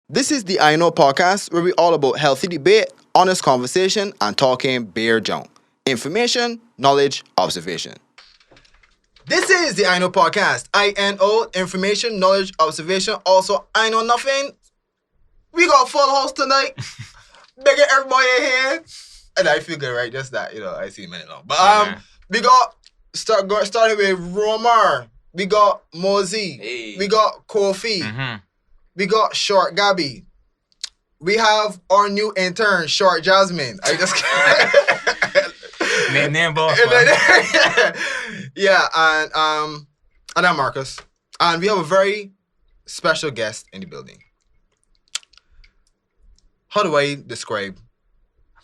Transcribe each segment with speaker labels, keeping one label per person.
Speaker 1: This is the I Know podcast where we all about healthy debate, honest conversation, and talking bare junk. Information, knowledge, observation. This is the I Know podcast. I-N-O, information, knowledge, observation. Also, I know nothing. We got a full house tonight. Begging everybody in here. And I feel good, right? Just that, I see a minute long. But we got started with Romar. We got Mosey.
Speaker 2: Hey.
Speaker 1: We got Kofi.
Speaker 2: Mm-hmm.
Speaker 1: We got Short Gabby. We have our new intern, Short Jasmine. I just
Speaker 2: Name boss.
Speaker 1: Yeah, and I'm Marcus. And we have a very special guest in the building. How do I describe?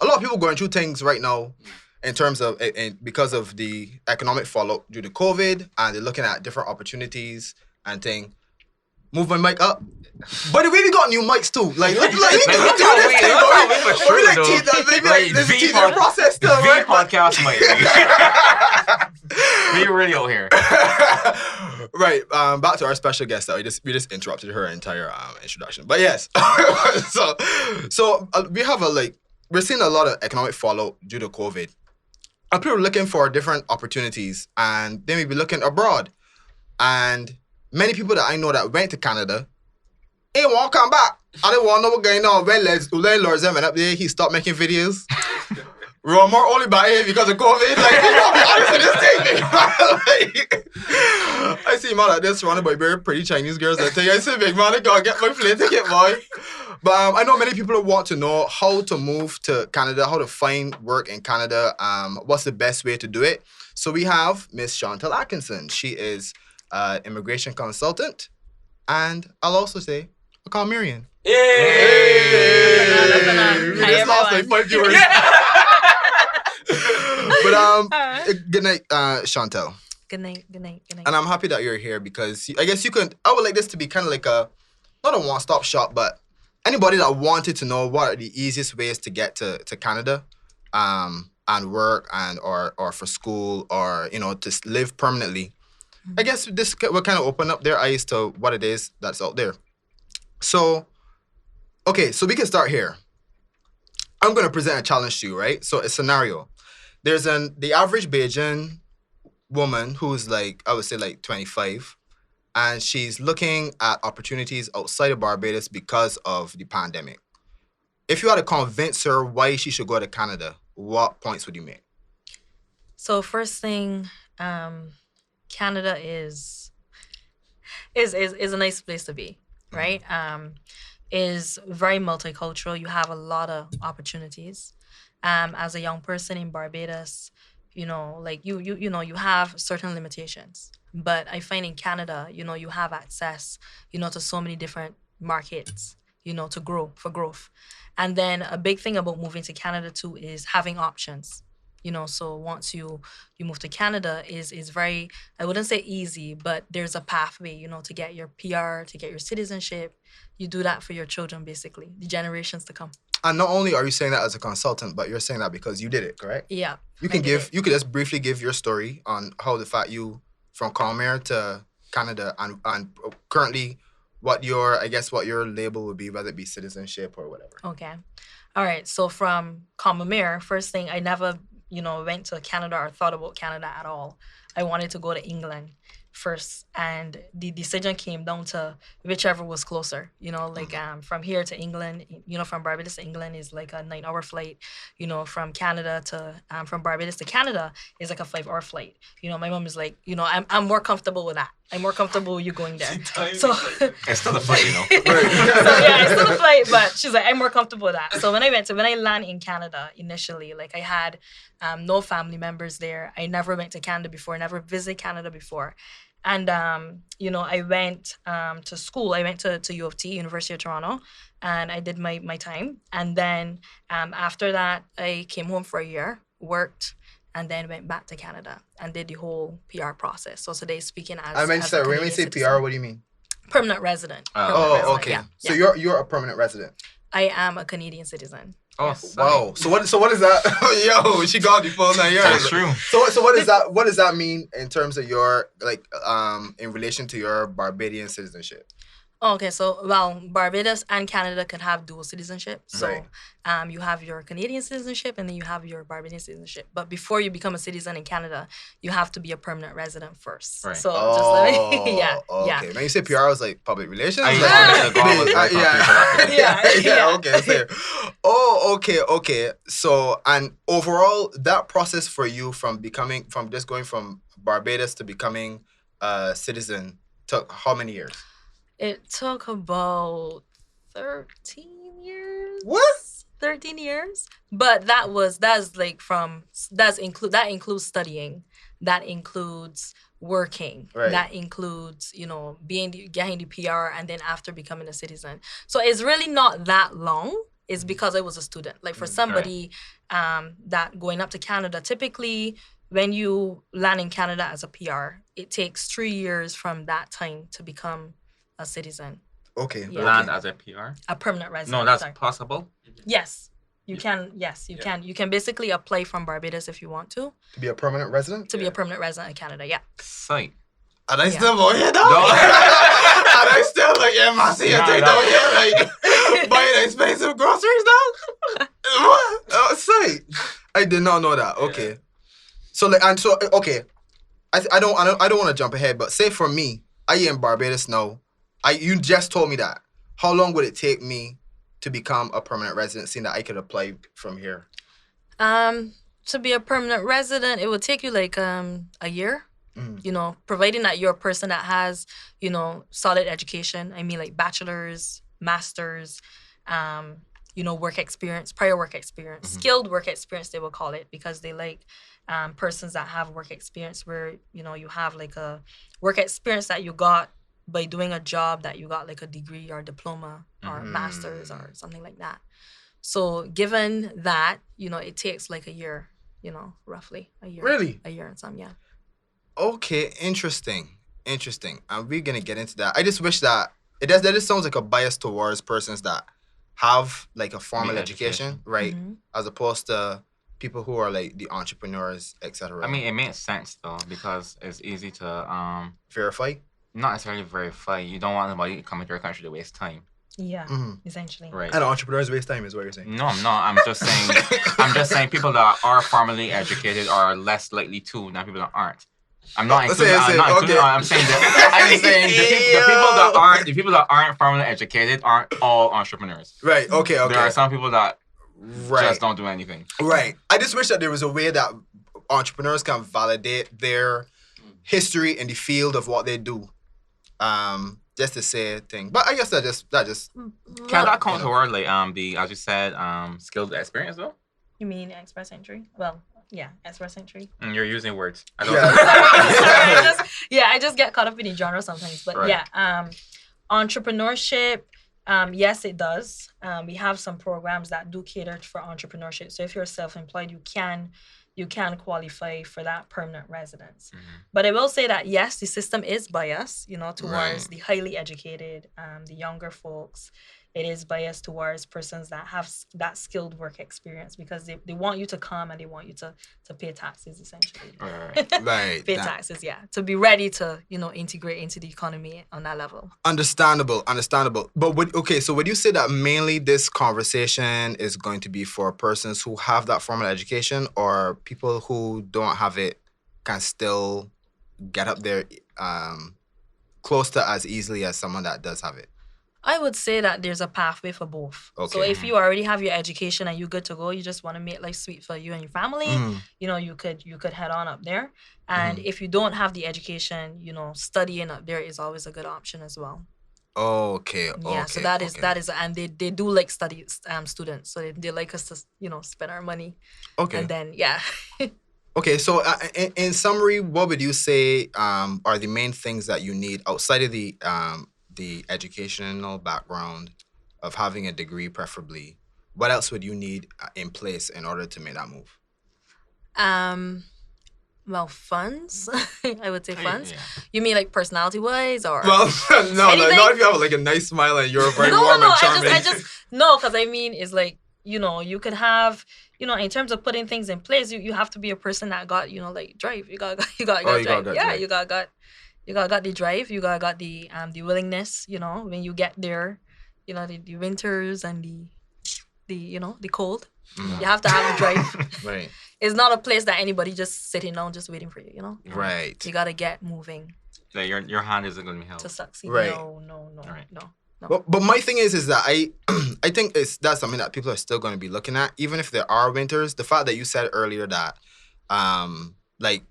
Speaker 1: A lot of people going through things right now in terms of because of the economic fallout due to COVID, and they're looking at different opportunities and thing. Move my mic up. By the way, we got new mics too. Like we do this thing, there's a teething process still, right?
Speaker 2: Podcast mic. We really out here.
Speaker 1: Right. Back to our special guest. That we just interrupted her entire introduction. But yes. so we have we're seeing a lot of economic fallout due to COVID. And people are looking for different opportunities, and they may be looking abroad. And many people that I know that went to Canada ain't want to come back. I don't want to know what's going on. When Lord went up there, he stopped making videos. Romar only by here because of COVID. Like, you know, be honest with this thing. I see man like this surrounded by very pretty Chinese girls. I tell you, I say, big man, I gotta get my plane ticket, boy. But I know many people want to know how to move to Canada, how to find work in Canada, what's the best way to do it. So we have Miss Shontel Atkinson. She is immigration consultant, and I'll also say a Cawmerean.
Speaker 2: Yay!
Speaker 1: We just lost like 5 viewers. But good night, Shontel.
Speaker 3: Good night.
Speaker 1: And I'm happy that you're here because I guess I would like this to be kind of like not a one-stop shop, but anybody that wanted to know what are the easiest ways to get to Canada, and work or for school or to live permanently. I guess this will kind of open up their eyes to what it is that's out there. So, okay, so we can start here. I'm going to present a challenge to you, right? So, a scenario. There's the average Bajan woman who's I would say 25, and she's looking at opportunities outside of Barbados because of the pandemic. If you had to convince her why she should go to Canada, what points would you make?
Speaker 3: So first thing, Canada is a nice place to be, right? Is very multicultural. You have a lot of opportunities. As a young person in Barbados, you have certain limitations. But I find in Canada, you have access, to so many different markets, to grow for growth. And then a big thing about moving to Canada too is having options. So once you move to Canada is very, I wouldn't say easy, but there's a pathway, to get your PR, to get your citizenship. You do that for your children, basically, the generations to come.
Speaker 1: And not only are you saying that as a consultant, but you're saying that because you did it, correct?
Speaker 3: Yeah.
Speaker 1: You could just briefly give your story on how the fact you from Cawmere to Canada and currently what your label would be, whether it be citizenship or whatever.
Speaker 3: Okay. All right. So from Cawmere, first thing, I never, went to Canada or thought about Canada at all. I wanted to go to England first, and the decision came down to whichever was closer. From here to England, from Barbados to England is like a 9-hour flight. From Canada to from Barbados to Canada is like a 5-hour flight. My mom is like, I'm more comfortable with that. I'm more comfortable with you going there. So
Speaker 2: it's still a flight,
Speaker 3: So yeah, it's still a flight, but she's like, I'm more comfortable with that. So when I landed in Canada initially, I had no family members there. I never went to Canada before, never visited Canada before. And, I went to school. I went to U of T, University of Toronto, and I did my time. And then after that, I came home for a year, worked, and then went back to Canada and did the whole PR process. So today, speaking as
Speaker 1: when we say PR, what do you mean?
Speaker 3: Permanent resident.
Speaker 1: Okay.
Speaker 3: Yeah.
Speaker 1: So you're a permanent resident.
Speaker 3: I am a Canadian citizen.
Speaker 2: Oh,
Speaker 3: Yes.
Speaker 1: Wow. So what is that? Yo, she got the full 9 years.
Speaker 2: That's true.
Speaker 1: So what is that? What does that mean in terms of your in relation to your Barbadian citizenship?
Speaker 3: Okay, so well, Barbados and Canada can have dual citizenship. So,
Speaker 1: Right.
Speaker 3: you have your Canadian citizenship and then you have your Barbadian citizenship. But before you become a citizen in Canada, you have to be a permanent resident first.
Speaker 2: Right.
Speaker 3: So just let me, yeah,
Speaker 1: Oh,
Speaker 3: yeah.
Speaker 1: okay. When you say PR, I was like public relations.
Speaker 2: I
Speaker 1: Like,
Speaker 2: used to be the girl, I was very confused about it.
Speaker 3: Yeah.
Speaker 1: Okay. So, oh, okay. So, and overall, that process for you from just going from Barbados to becoming a citizen took how many years?
Speaker 3: It took about 13 years.
Speaker 1: What?
Speaker 3: 13 years. But that includes studying. That includes working.
Speaker 1: Right.
Speaker 3: That includes, getting the PR and then after becoming a citizen. So it's really not that long. It's because I was a student. Like for somebody that going up to Canada, typically when you land in Canada as a PR, it takes 3 years from that time to become a citizen.
Speaker 1: Okay.
Speaker 3: Yeah.
Speaker 2: Land as a PR?
Speaker 3: A permanent resident.
Speaker 2: No, that's possible.
Speaker 3: Yes. You can. Yes, you can. You can basically apply from Barbados if you want to
Speaker 1: To be a permanent resident?
Speaker 3: be a permanent resident in Canada. Yeah.
Speaker 2: Sight.
Speaker 1: And I
Speaker 3: Yeah.
Speaker 1: still go here though?
Speaker 2: No.
Speaker 1: And I still like, yeah, my see
Speaker 2: Nah,
Speaker 1: take
Speaker 2: nah.
Speaker 1: down here, like, buying expensive groceries now? What? Oh, say. I did not know that. Okay. So, like, and so, okay. I don't want to jump ahead, but say for me, I am in Barbados now. You just told me that. How long would it take me to become a permanent resident, seeing that I could apply from here?
Speaker 3: To be a permanent resident, it would take you like a year. Providing that you're a person that has, solid education. I mean, like bachelor's, master's, work experience, prior work experience, skilled work experience, they will call it, because they like persons that have work experience where, you have like a work experience that you got by doing a job that you got like a degree or diploma or master's or something like that. So given that, it takes like a year, roughly a year.
Speaker 1: Really?
Speaker 3: A year and some, yeah.
Speaker 1: Okay, interesting. And we're gonna get into that. I just wish that that just sounds like a bias towards persons that have like a formal education, right? As opposed to people who are like the entrepreneurs, etc.
Speaker 2: I mean, it makes sense though, because it's easy to
Speaker 1: verify.
Speaker 2: not necessarily verify. You don't want anybody coming to your country to waste time.
Speaker 3: Yeah, essentially.
Speaker 2: Right.
Speaker 1: And entrepreneurs waste time is what you're saying.
Speaker 2: No, I'm not. I'm just saying people that are formally educated are less likely to than people that aren't. I'm not including. I'm saying the people that aren't formally educated aren't all entrepreneurs.
Speaker 1: Right. Okay.
Speaker 2: There are some people that just don't do anything.
Speaker 1: Right. I just wish that there was a way that entrepreneurs can validate their history in the field of what they do. Just to say a thing. But I guess that just
Speaker 2: Can that count toward like the, as you said, skilled experience though?
Speaker 3: You mean express entry? Well, yeah, express entry.
Speaker 2: You're using words. I don't
Speaker 3: I just get caught up in the genre sometimes. But entrepreneurship, yes, it does. We have some programs that do cater for entrepreneurship. So if you're self-employed, you can qualify for that permanent residence. But I will say that, yes, the system is biased, towards the highly educated, the younger folks. It is biased towards persons that have that skilled work experience, because they want you to come and they want you to pay taxes, essentially.
Speaker 1: Right.
Speaker 3: Pay taxes, yeah. To be ready to, integrate into the economy on that level.
Speaker 1: Understandable. But so would you say that mainly this conversation is going to be for persons who have that formal education, or people who don't have it can still get up there close to as easily as someone that does have it?
Speaker 3: I would say that there's a pathway for both.
Speaker 1: Okay.
Speaker 3: So if you already have your education and you're good to go, you just want to make life sweet for you and your family, you could head on up there. And if you don't have the education, studying up there is always a good option as well.
Speaker 1: Okay.
Speaker 3: Yeah. So that is, and they do like study students, so they like us to spend our money.
Speaker 1: Okay.
Speaker 3: And then yeah.
Speaker 1: Okay, so in summary, what would you say are the main things that you need outside of the educational background of having a degree, preferably? What else would you need in place in order to make that move?
Speaker 3: Well, funds. I would say funds.
Speaker 2: Yeah.
Speaker 3: You mean like personality-wise, or?
Speaker 1: Well, no,
Speaker 3: anything?
Speaker 1: not if you have like a nice smile and you're very warm and charming.
Speaker 3: I just no, because I mean, it's like, you could have, in terms of putting things in place, you have to be a person that got, like drive. You got drive.
Speaker 1: Got
Speaker 3: Yeah,
Speaker 1: drive.
Speaker 3: you got. You got the drive. You got the willingness. When you get there, the winters and the cold. You have to have the drive.
Speaker 1: Right.
Speaker 3: It's not a place that anybody just sitting down just waiting for you.
Speaker 1: Right.
Speaker 3: You gotta get moving.
Speaker 2: Like your hand isn't gonna be held
Speaker 3: To succeed.
Speaker 1: Right.
Speaker 3: No.
Speaker 2: Right.
Speaker 3: No.
Speaker 1: But my thing is that I think that's something that people are still going to be looking at, even if there are winters. The fact that you said earlier that, like,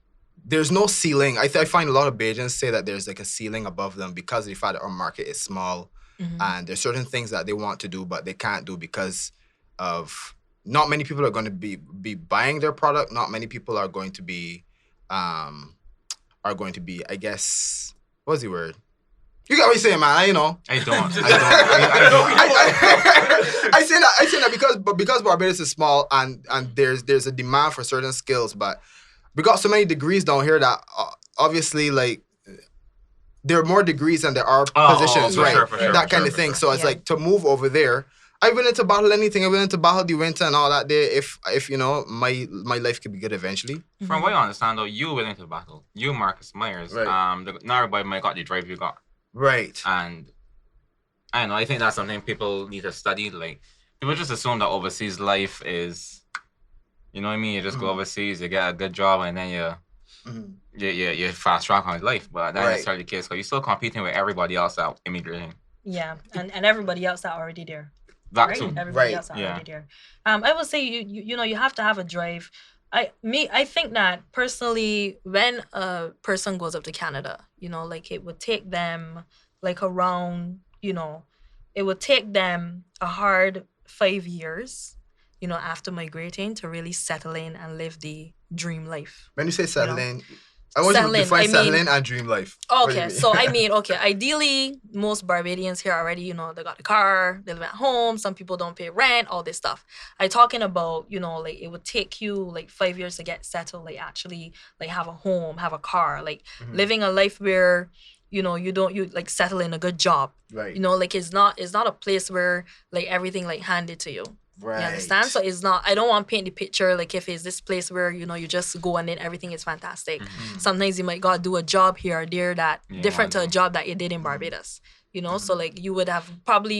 Speaker 1: there's no ceiling. I find a lot of Bajans say that there's like a ceiling above them because of the fact that our market is small, and there's certain things that they want to do but they can't do because of not many people are going to be buying their product. Not many people are going to be, I guess, what's the word? You got what you're saying, man.
Speaker 2: I don't.
Speaker 1: I say that because Barbados is small and there's a demand for certain skills, but we got so many degrees down here that obviously like there are more degrees than there are positions, right?
Speaker 2: For sure,
Speaker 1: that kind of thing. So it's like to move over there. I'm willing to battle anything. I'm willing to battle the winter and all that there if my life could be good eventually.
Speaker 2: From what I understand though, you willing to battle. You, Marcus Myers.
Speaker 1: Right.
Speaker 2: Not everybody might got the drive you got.
Speaker 1: Right.
Speaker 2: And I don't know, I think that's something people need to study. Like, people just assume that overseas life is, you know what I mean? You just go overseas, you get a good job, and then you fast track on life. But that's not necessarily the case, because you're still competing with everybody else that immigrating.
Speaker 3: Yeah, and everybody else that already there.
Speaker 2: That too.
Speaker 3: Everybody else that already there. I will say you have to have a drive. I think that personally, when a person goes up to Canada, like it would take them like around, it would take them a hard 5 years, after migrating to really settle in and live the dream life.
Speaker 1: When you say settle in, I want you to define settle in and dream life.
Speaker 3: Okay, so ideally, most Barbadians here already, they got a car, they live at home, some people don't pay rent, all this stuff. I'm talking about, like it would take you like 5 years to get settled, like actually like have a home, have a car, like living a life where, you like settle in a good job.
Speaker 1: Right.
Speaker 3: Like it's not a place where like everything like handed to you.
Speaker 1: Right.
Speaker 3: You understand? So it's not, I don't want to paint the picture like if it's this place where, you just go and then everything is fantastic. Sometimes you might gotta do a job here or there that different to a job that you did in Barbados. So like you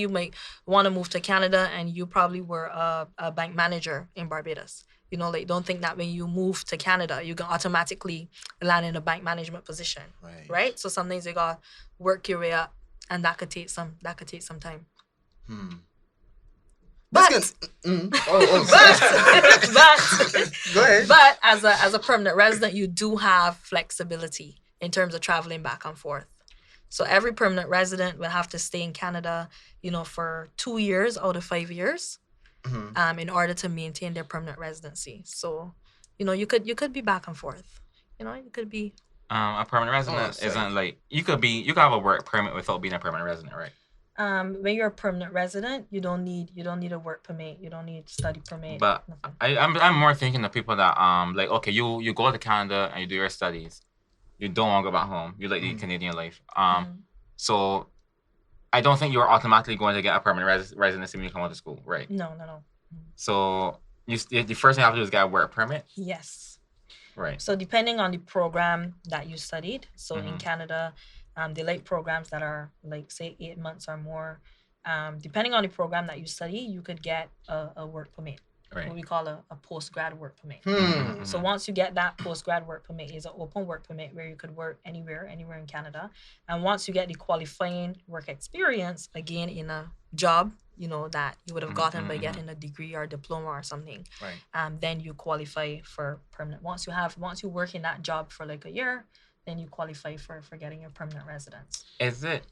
Speaker 3: might want to move to Canada and you probably were a bank manager in Barbados. Like don't think that when you move to Canada, you can automatically land in a bank management position. Right? So sometimes you gotta work your way up and that could take some time. But,
Speaker 1: go ahead.
Speaker 3: But as a permanent resident, you do have flexibility in terms of traveling back and forth. So every permanent resident will have to stay in Canada, for 2 years out of 5 years, in order to maintain their permanent residency. So, you could be back and forth. You could be.
Speaker 2: A permanent resident isn't like you could have a work permit without being a permanent resident, right?
Speaker 3: When you're a permanent resident, you don't need a work permit. You don't need study permit.
Speaker 2: But I'm more thinking of people that like okay, you go to Canada and you do your studies, you don't want to go back home. You like the Canadian life. So I don't think you're automatically going to get a permanent residency when you come out of school, right? No. So the first thing you have to do is get a work permit.
Speaker 3: Yes.
Speaker 2: Right.
Speaker 3: So depending on the program that you studied, so in Canada. The late programs that are like say 8 months or more, depending on the program that you study, you could get a work permit.
Speaker 2: Right.
Speaker 3: What we call a post-grad work permit. So once you get that post-grad work permit, it's an open work permit where you could work anywhere in Canada. And once you get the qualifying work experience, again in a job, that you would have gotten by getting a degree or diploma or something, then you qualify for permanent. Once you work in that job for like a year, then you qualify for getting your permanent residence.
Speaker 2: Is it?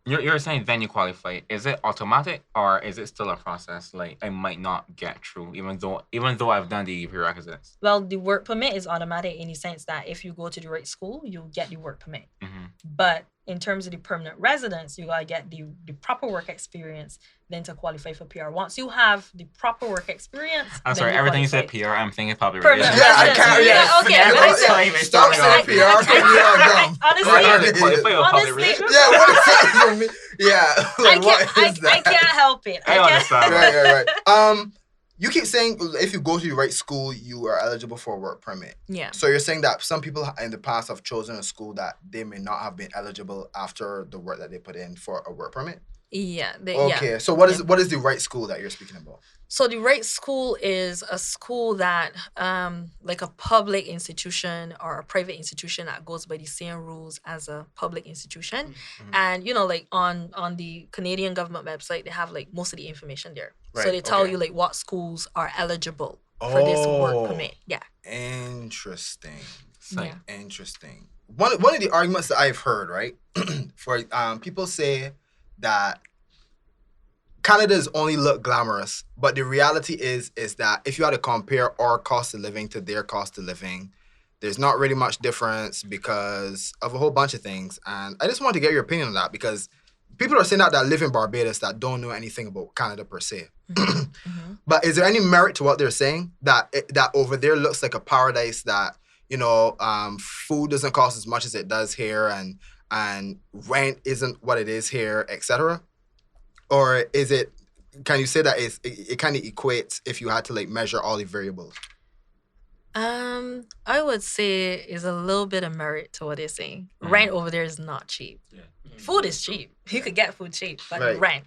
Speaker 2: You're saying then you qualify. Is it automatic or is it still a process? Like I might not get through, even though I've done the prerequisites.
Speaker 3: Well, the work permit is automatic in the sense that if you go to the right school, you'll get the work permit. But in terms of the permanent residence, you gotta get the proper work experience then to qualify for PR. Once you have the proper work experience,
Speaker 2: I'm sorry, everything you said PR, I'm thinking probably
Speaker 3: permanent
Speaker 2: residence.
Speaker 1: I can't.
Speaker 3: Yeah, okay.
Speaker 1: Stop saying PR because you are dumb.
Speaker 3: Honestly,
Speaker 1: yeah, what is that for me? Yeah,
Speaker 3: I can't help it.
Speaker 2: I understand.
Speaker 1: Right. you keep saying if you go to the right school, you are eligible for a work permit.
Speaker 3: Yeah.
Speaker 1: So you're saying that some people in the past have chosen a school that they may not have been eligible after the work that they put in for a work permit?
Speaker 3: Yeah.
Speaker 1: Okay. So what is the right school that you're speaking about?
Speaker 3: So the right school is a school that, like a public institution or a private institution that goes by the same rules as a public institution.
Speaker 1: Mm-hmm.
Speaker 3: And, like on the Canadian government website, they have like most of the information there.
Speaker 1: Right,
Speaker 3: So they tell
Speaker 1: okay.
Speaker 3: you like what schools are eligible for this work permit. Yeah.
Speaker 1: Interesting.
Speaker 3: Yeah.
Speaker 1: Interesting. One of the arguments that I've heard, right, for people say that Canada's only look glamorous, but the reality is that if you had to compare our cost of living to their cost of living, there's not really much difference because of a whole bunch of things. And I just want to get your opinion on that because people are saying that live in Barbados that don't know anything about Canada per se.
Speaker 3: Mm-hmm.
Speaker 1: But is there any merit to what they're saying that over there looks like a paradise that food doesn't cost as much as it does here and rent isn't what it is here, etc.? Or is it? Can you say that it kind of equates if you had to like measure all the variables?
Speaker 3: I would say is a little bit of merit to what they're saying. Rent over there is not cheap.
Speaker 4: Yeah.
Speaker 3: Food is cheap. You could get food cheap, but
Speaker 1: Right.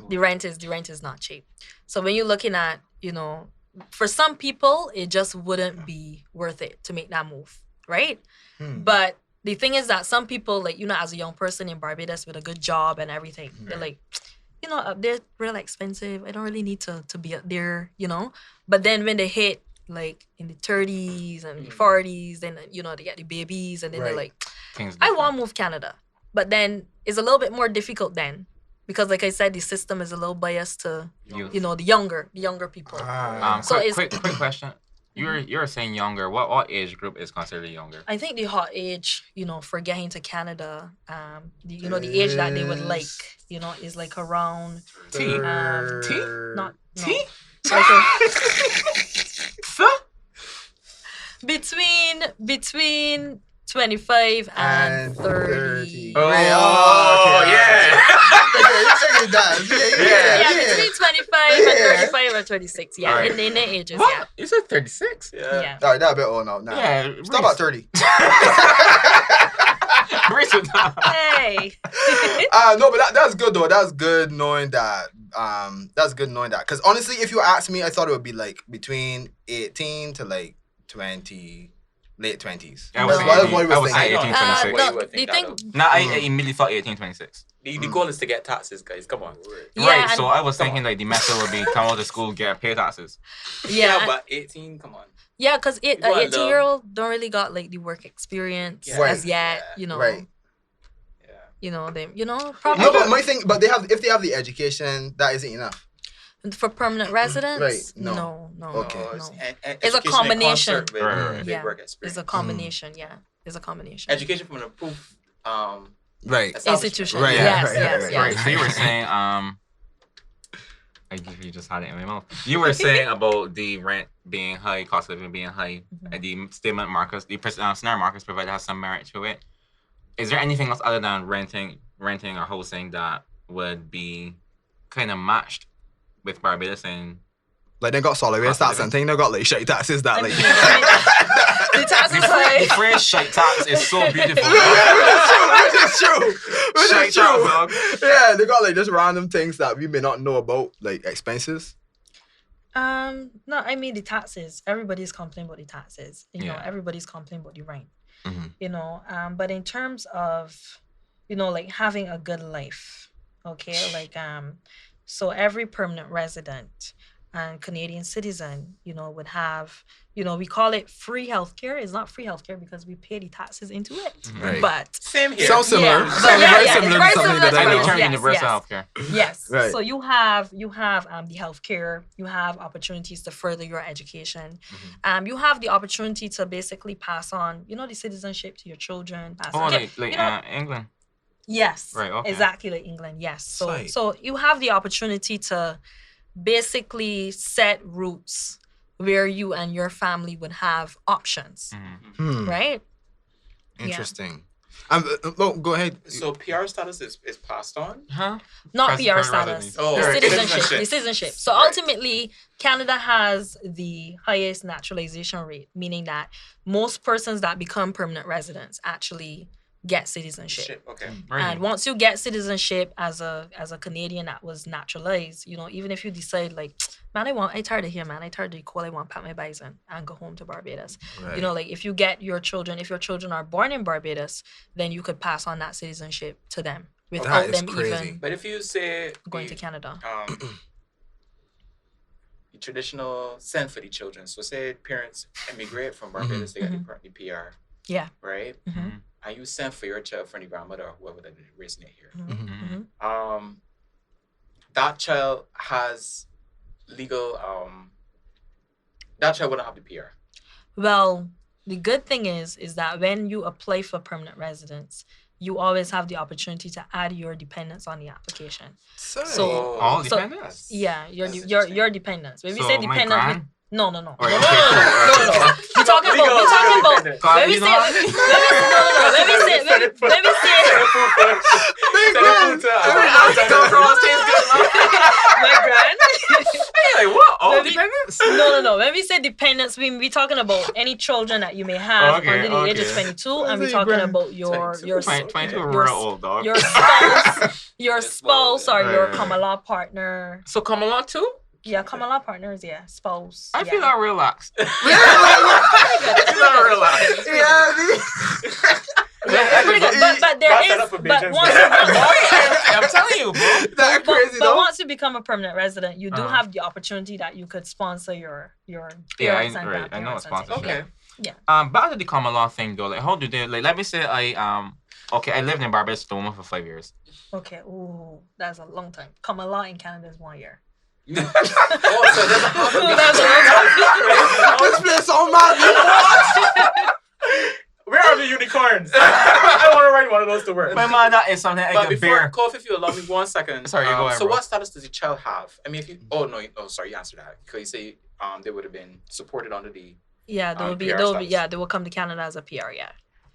Speaker 3: the rent is not cheap. So when you're looking at, for some people, it just wouldn't be worth it to make that move, right? But the thing is that some people, like, as a young person in Barbados with a good job and everything, they're like, up there real expensive. I don't really need to be up there, But then when they hit like in the 30s and the 40s, then they get the babies and then they're like, I want to move Canada. But then it's a little bit more difficult then because, like I said, the system is a little biased to the younger people.
Speaker 2: So quick question. You're saying younger. What age group is considered younger?
Speaker 3: I think the hot age, for getting to Canada, the age that they would like, is like around not
Speaker 2: T?
Speaker 3: between 25 and 30.
Speaker 2: Oh,
Speaker 1: okay.
Speaker 2: yeah.
Speaker 3: Between 25 and 35 or 26. Yeah,
Speaker 2: Right.
Speaker 3: in their ages.
Speaker 2: What? You said 36?
Speaker 3: Yeah.
Speaker 1: All right, that a bit old now. Nah.
Speaker 2: Yeah.
Speaker 1: Stop at 30.
Speaker 3: Hey.
Speaker 1: No, but that's good though. That's good knowing that. Because honestly, if you asked me, I thought it would be like between 18 to like 20, late 20s.
Speaker 2: I was saying 18, 26.
Speaker 3: No, do you think?
Speaker 2: Nah, I immediately thought 18, 26.
Speaker 4: The goal is to get taxes, guys. Come on.
Speaker 3: Yeah,
Speaker 2: Right, so I was thinking like the method would be come out of school, pay taxes.
Speaker 3: Yeah,
Speaker 4: But 18, come on.
Speaker 3: yeah, because an
Speaker 4: You want
Speaker 3: 18-year-old don't really got like the work experience
Speaker 4: Yeah.
Speaker 3: as yet,
Speaker 1: Right.
Speaker 3: Probably
Speaker 1: No, but my thing, if they have the education, that isn't enough.
Speaker 3: for permanent residents.
Speaker 1: Right,
Speaker 3: No.
Speaker 1: Okay.
Speaker 3: No.
Speaker 4: It's
Speaker 3: a combination.
Speaker 2: Right.
Speaker 3: Yeah.
Speaker 4: work experience.
Speaker 3: It's a combination. Yeah, it's a combination.
Speaker 4: Education from an approved
Speaker 1: Right.
Speaker 3: Institution.
Speaker 1: Right,
Speaker 3: Yes.
Speaker 2: Right, so you were saying, you just had it in my mouth. You were saying about the rent being high, cost of living being high, and the statement markers, the scenario markers provide has some merit to it. Is there anything else other than renting or hosting that would be kind of matched with Barbados and
Speaker 1: Like they got solid waste tax and thing. They got like shitty taxes that like.
Speaker 3: The taxes high.
Speaker 2: the phrase shite tax is so beautiful.
Speaker 1: Which is true.
Speaker 2: Shite tax, dog.
Speaker 1: Yeah, they got like just random things that we may not know about, like expenses.
Speaker 3: No, I mean the taxes. Everybody's complaining about the taxes. Everybody's complaining about the rent. But in terms of, like having a good life, okay, like so every permanent resident and Canadian citizen, would have, we call it free healthcare. It's not free healthcare because we pay the taxes into it.
Speaker 1: Right.
Speaker 3: But
Speaker 4: Same here.
Speaker 1: Sounds similar.
Speaker 3: Yeah.
Speaker 1: Sounds
Speaker 3: Yeah,
Speaker 1: very
Speaker 3: yeah,
Speaker 1: similar
Speaker 3: it's
Speaker 1: to
Speaker 3: very
Speaker 1: something that
Speaker 3: similar
Speaker 1: I
Speaker 3: to
Speaker 1: know.
Speaker 3: that.
Speaker 2: Universal
Speaker 3: Yes.
Speaker 2: healthcare.
Speaker 3: yes.
Speaker 1: Right.
Speaker 3: So you have the healthcare, you have opportunities to further your education. You have the opportunity to basically pass on, the citizenship to your children.
Speaker 2: England.
Speaker 3: Yes.
Speaker 2: Right, okay.
Speaker 3: Exactly like England. Yes.
Speaker 1: Sight.
Speaker 3: So you have the opportunity to basically set routes where you and your family would have options, right?
Speaker 1: Interesting. No, go ahead.
Speaker 4: So PR status is passed on.
Speaker 2: Huh?
Speaker 3: Not
Speaker 2: Press-
Speaker 3: PR
Speaker 2: press
Speaker 3: status.
Speaker 2: residency.
Speaker 4: Oh,
Speaker 3: The
Speaker 4: right.
Speaker 3: citizenship. The citizenship. So
Speaker 4: Right.
Speaker 3: ultimately, Canada has the highest naturalization rate, meaning that most persons that become permanent residents actually get citizenship.
Speaker 4: Shit. Okay.
Speaker 2: Really?
Speaker 3: And once you get citizenship as a Canadian that was naturalized, you know, even if you decide like, man, I tired of here, man. I tired of the cold. I want to pack my bison and go home to Barbados.
Speaker 1: Right.
Speaker 3: You know, like if you get your children, if your children are born in Barbados, then you could pass on that citizenship to them without
Speaker 1: That is
Speaker 3: them
Speaker 1: crazy.
Speaker 3: even
Speaker 4: But if you say
Speaker 3: going to Canada.
Speaker 4: The traditional send for the children. So say parents immigrate from Barbados, they get the PR,
Speaker 3: Yeah.
Speaker 4: right?
Speaker 3: Mm-hmm.
Speaker 4: And you send for your child from the grandmother or whoever that is raising it here.
Speaker 3: Mm-hmm.
Speaker 4: That child has legal. That child wouldn't have the PR.
Speaker 3: Well, the good thing is that when you apply for permanent residence, you always have the opportunity to add your dependents on the application. So
Speaker 2: All
Speaker 3: so-
Speaker 2: dependents?
Speaker 3: Yeah, your
Speaker 4: That's
Speaker 3: your dependents. When we
Speaker 2: So
Speaker 3: say
Speaker 2: my
Speaker 3: dependent,
Speaker 2: grand?
Speaker 3: no.
Speaker 2: Or-
Speaker 3: We talking about.
Speaker 2: God,
Speaker 3: When we
Speaker 2: you
Speaker 3: say,
Speaker 2: know
Speaker 3: when we say, my grand.
Speaker 2: Like what? All
Speaker 3: When we-
Speaker 2: dependents?
Speaker 3: No. When we say dependents, we talking about any children that you may have
Speaker 2: Okay,
Speaker 3: under the age of
Speaker 2: okay.
Speaker 3: 22, and
Speaker 1: Say
Speaker 3: we talking
Speaker 1: grand.
Speaker 3: about your
Speaker 2: 22
Speaker 3: your-
Speaker 2: real old dog.
Speaker 3: your spouse, your spouse or
Speaker 2: Right,
Speaker 3: your
Speaker 2: right.
Speaker 3: common law partner.
Speaker 2: So common law too?
Speaker 3: Yeah, common law partners. Yeah, spouse.
Speaker 2: I
Speaker 3: yeah.
Speaker 2: feel not relaxed.
Speaker 3: Pretty good. But there
Speaker 4: That's set
Speaker 3: is,
Speaker 4: up for
Speaker 3: but
Speaker 4: Bajans.
Speaker 3: once
Speaker 2: I'm telling you, bro.
Speaker 1: That crazy
Speaker 3: but
Speaker 1: though.
Speaker 3: once you become a permanent resident, you do
Speaker 2: Uh-huh.
Speaker 3: have the opportunity that you could sponsor your
Speaker 2: Yeah,
Speaker 3: parents and
Speaker 2: I know
Speaker 3: grandparents and
Speaker 2: sponsorship.
Speaker 3: things.
Speaker 4: Okay.
Speaker 2: Back to the common law thing though. Like, how do they? Like, let me say I lived in Barbados for 5 years.
Speaker 3: Okay. Ooh, that's a long time. Common law in Canada is 1 year.
Speaker 4: So there's a half a
Speaker 3: That's a long time.
Speaker 1: This place on my
Speaker 4: Where are the unicorns? I want to write one of those to work.
Speaker 2: My man, that is something I
Speaker 4: But
Speaker 2: can
Speaker 4: before,
Speaker 2: bear.
Speaker 4: Kof, if you allow me 1 second.
Speaker 2: Sorry, go ahead,
Speaker 4: So
Speaker 2: bro.
Speaker 4: what status does the child have? I mean, if you... Oh, no. Oh, sorry, you answered that. Because you say they would have been supported under the...
Speaker 3: Yeah,
Speaker 4: PR
Speaker 3: they will come to Canada as a PR, yeah.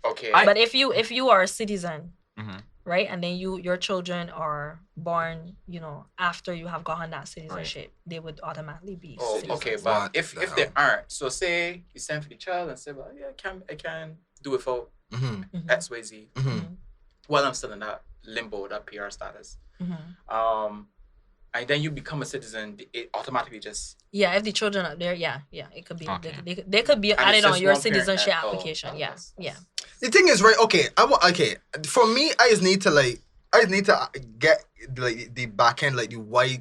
Speaker 4: Okay.
Speaker 3: But if you are a citizen,
Speaker 2: Mhm.
Speaker 3: right, and then your children are born, you know, after you have gotten that citizenship, they would automatically be
Speaker 4: Oh,
Speaker 3: citizens.
Speaker 4: okay.
Speaker 1: What
Speaker 4: But if
Speaker 1: the
Speaker 4: they
Speaker 1: hell?
Speaker 4: aren't, so say you send for the child and say, well, yeah, I can do it for
Speaker 3: Mhm,
Speaker 4: XYZ
Speaker 3: mhm,
Speaker 4: while I'm still in that limbo, that PR status.
Speaker 3: mhm.
Speaker 4: And then you become a citizen, it automatically just...
Speaker 3: Yeah, if the children are there, yeah, it could be.
Speaker 2: Okay.
Speaker 3: They could be
Speaker 4: And it's
Speaker 3: added on
Speaker 4: just
Speaker 3: your
Speaker 4: one parent
Speaker 3: citizenship
Speaker 4: that- oh,
Speaker 3: application.
Speaker 4: oh,
Speaker 3: Yeah,
Speaker 4: that's-
Speaker 3: yeah.
Speaker 1: The thing is, right? Okay, okay. For me, I just need to get like the back end, like the why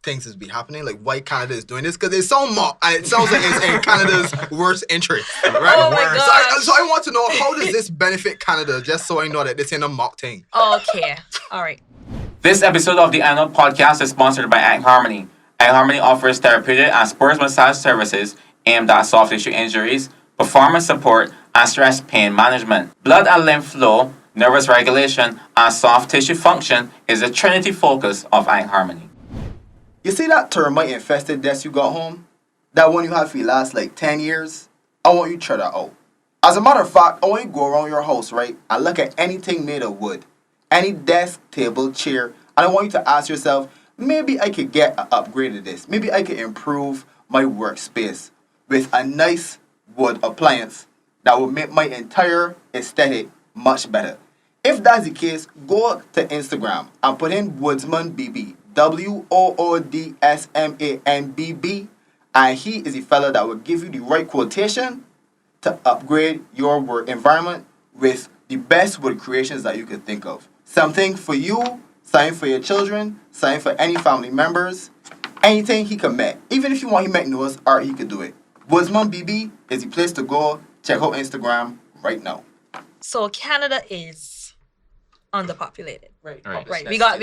Speaker 1: things is be happening, like why Canada is doing this, because it's so mock and it sounds like it's in Canada's worst interest, right?
Speaker 3: Oh my gosh.
Speaker 1: So I want to know, how does this benefit Canada? Just so I know that this ain't a mock thing.
Speaker 3: Okay, all right.
Speaker 2: This episode of the annual podcast is sponsored by Act Harmony. Act Harmony offers therapeutic and sports massage services aimed at soft tissue injuries, performance support, and stress pain management. Blood and lymph flow, nervous regulation, and soft tissue function is the trinity focus of Act Harmony.
Speaker 1: You see that termite infested desk you got home? That one you had for the last like 10 years? I want you to try that out. As a matter of fact, I want you to go around your house, right, and look at anything made of wood. Any desk, table, chair, and I want you to ask yourself, maybe I could get an upgrade of this. Maybe I could improve my workspace with a nice wood appliance that will make my entire aesthetic much better. If that's the case, go to Instagram and put in Woodsman BB, WOODSMANBB, and he is the fella that will give you the right quotation to upgrade your work environment with the best wood creations that you could think of. Something for you, something for your children, something for any family members, anything he can make. Even if you want him to make noise art, he could do it. Woodsman BB is the place to go. Check out Instagram right now.
Speaker 3: So Canada is underpopulated.
Speaker 4: Right.
Speaker 3: Right. We got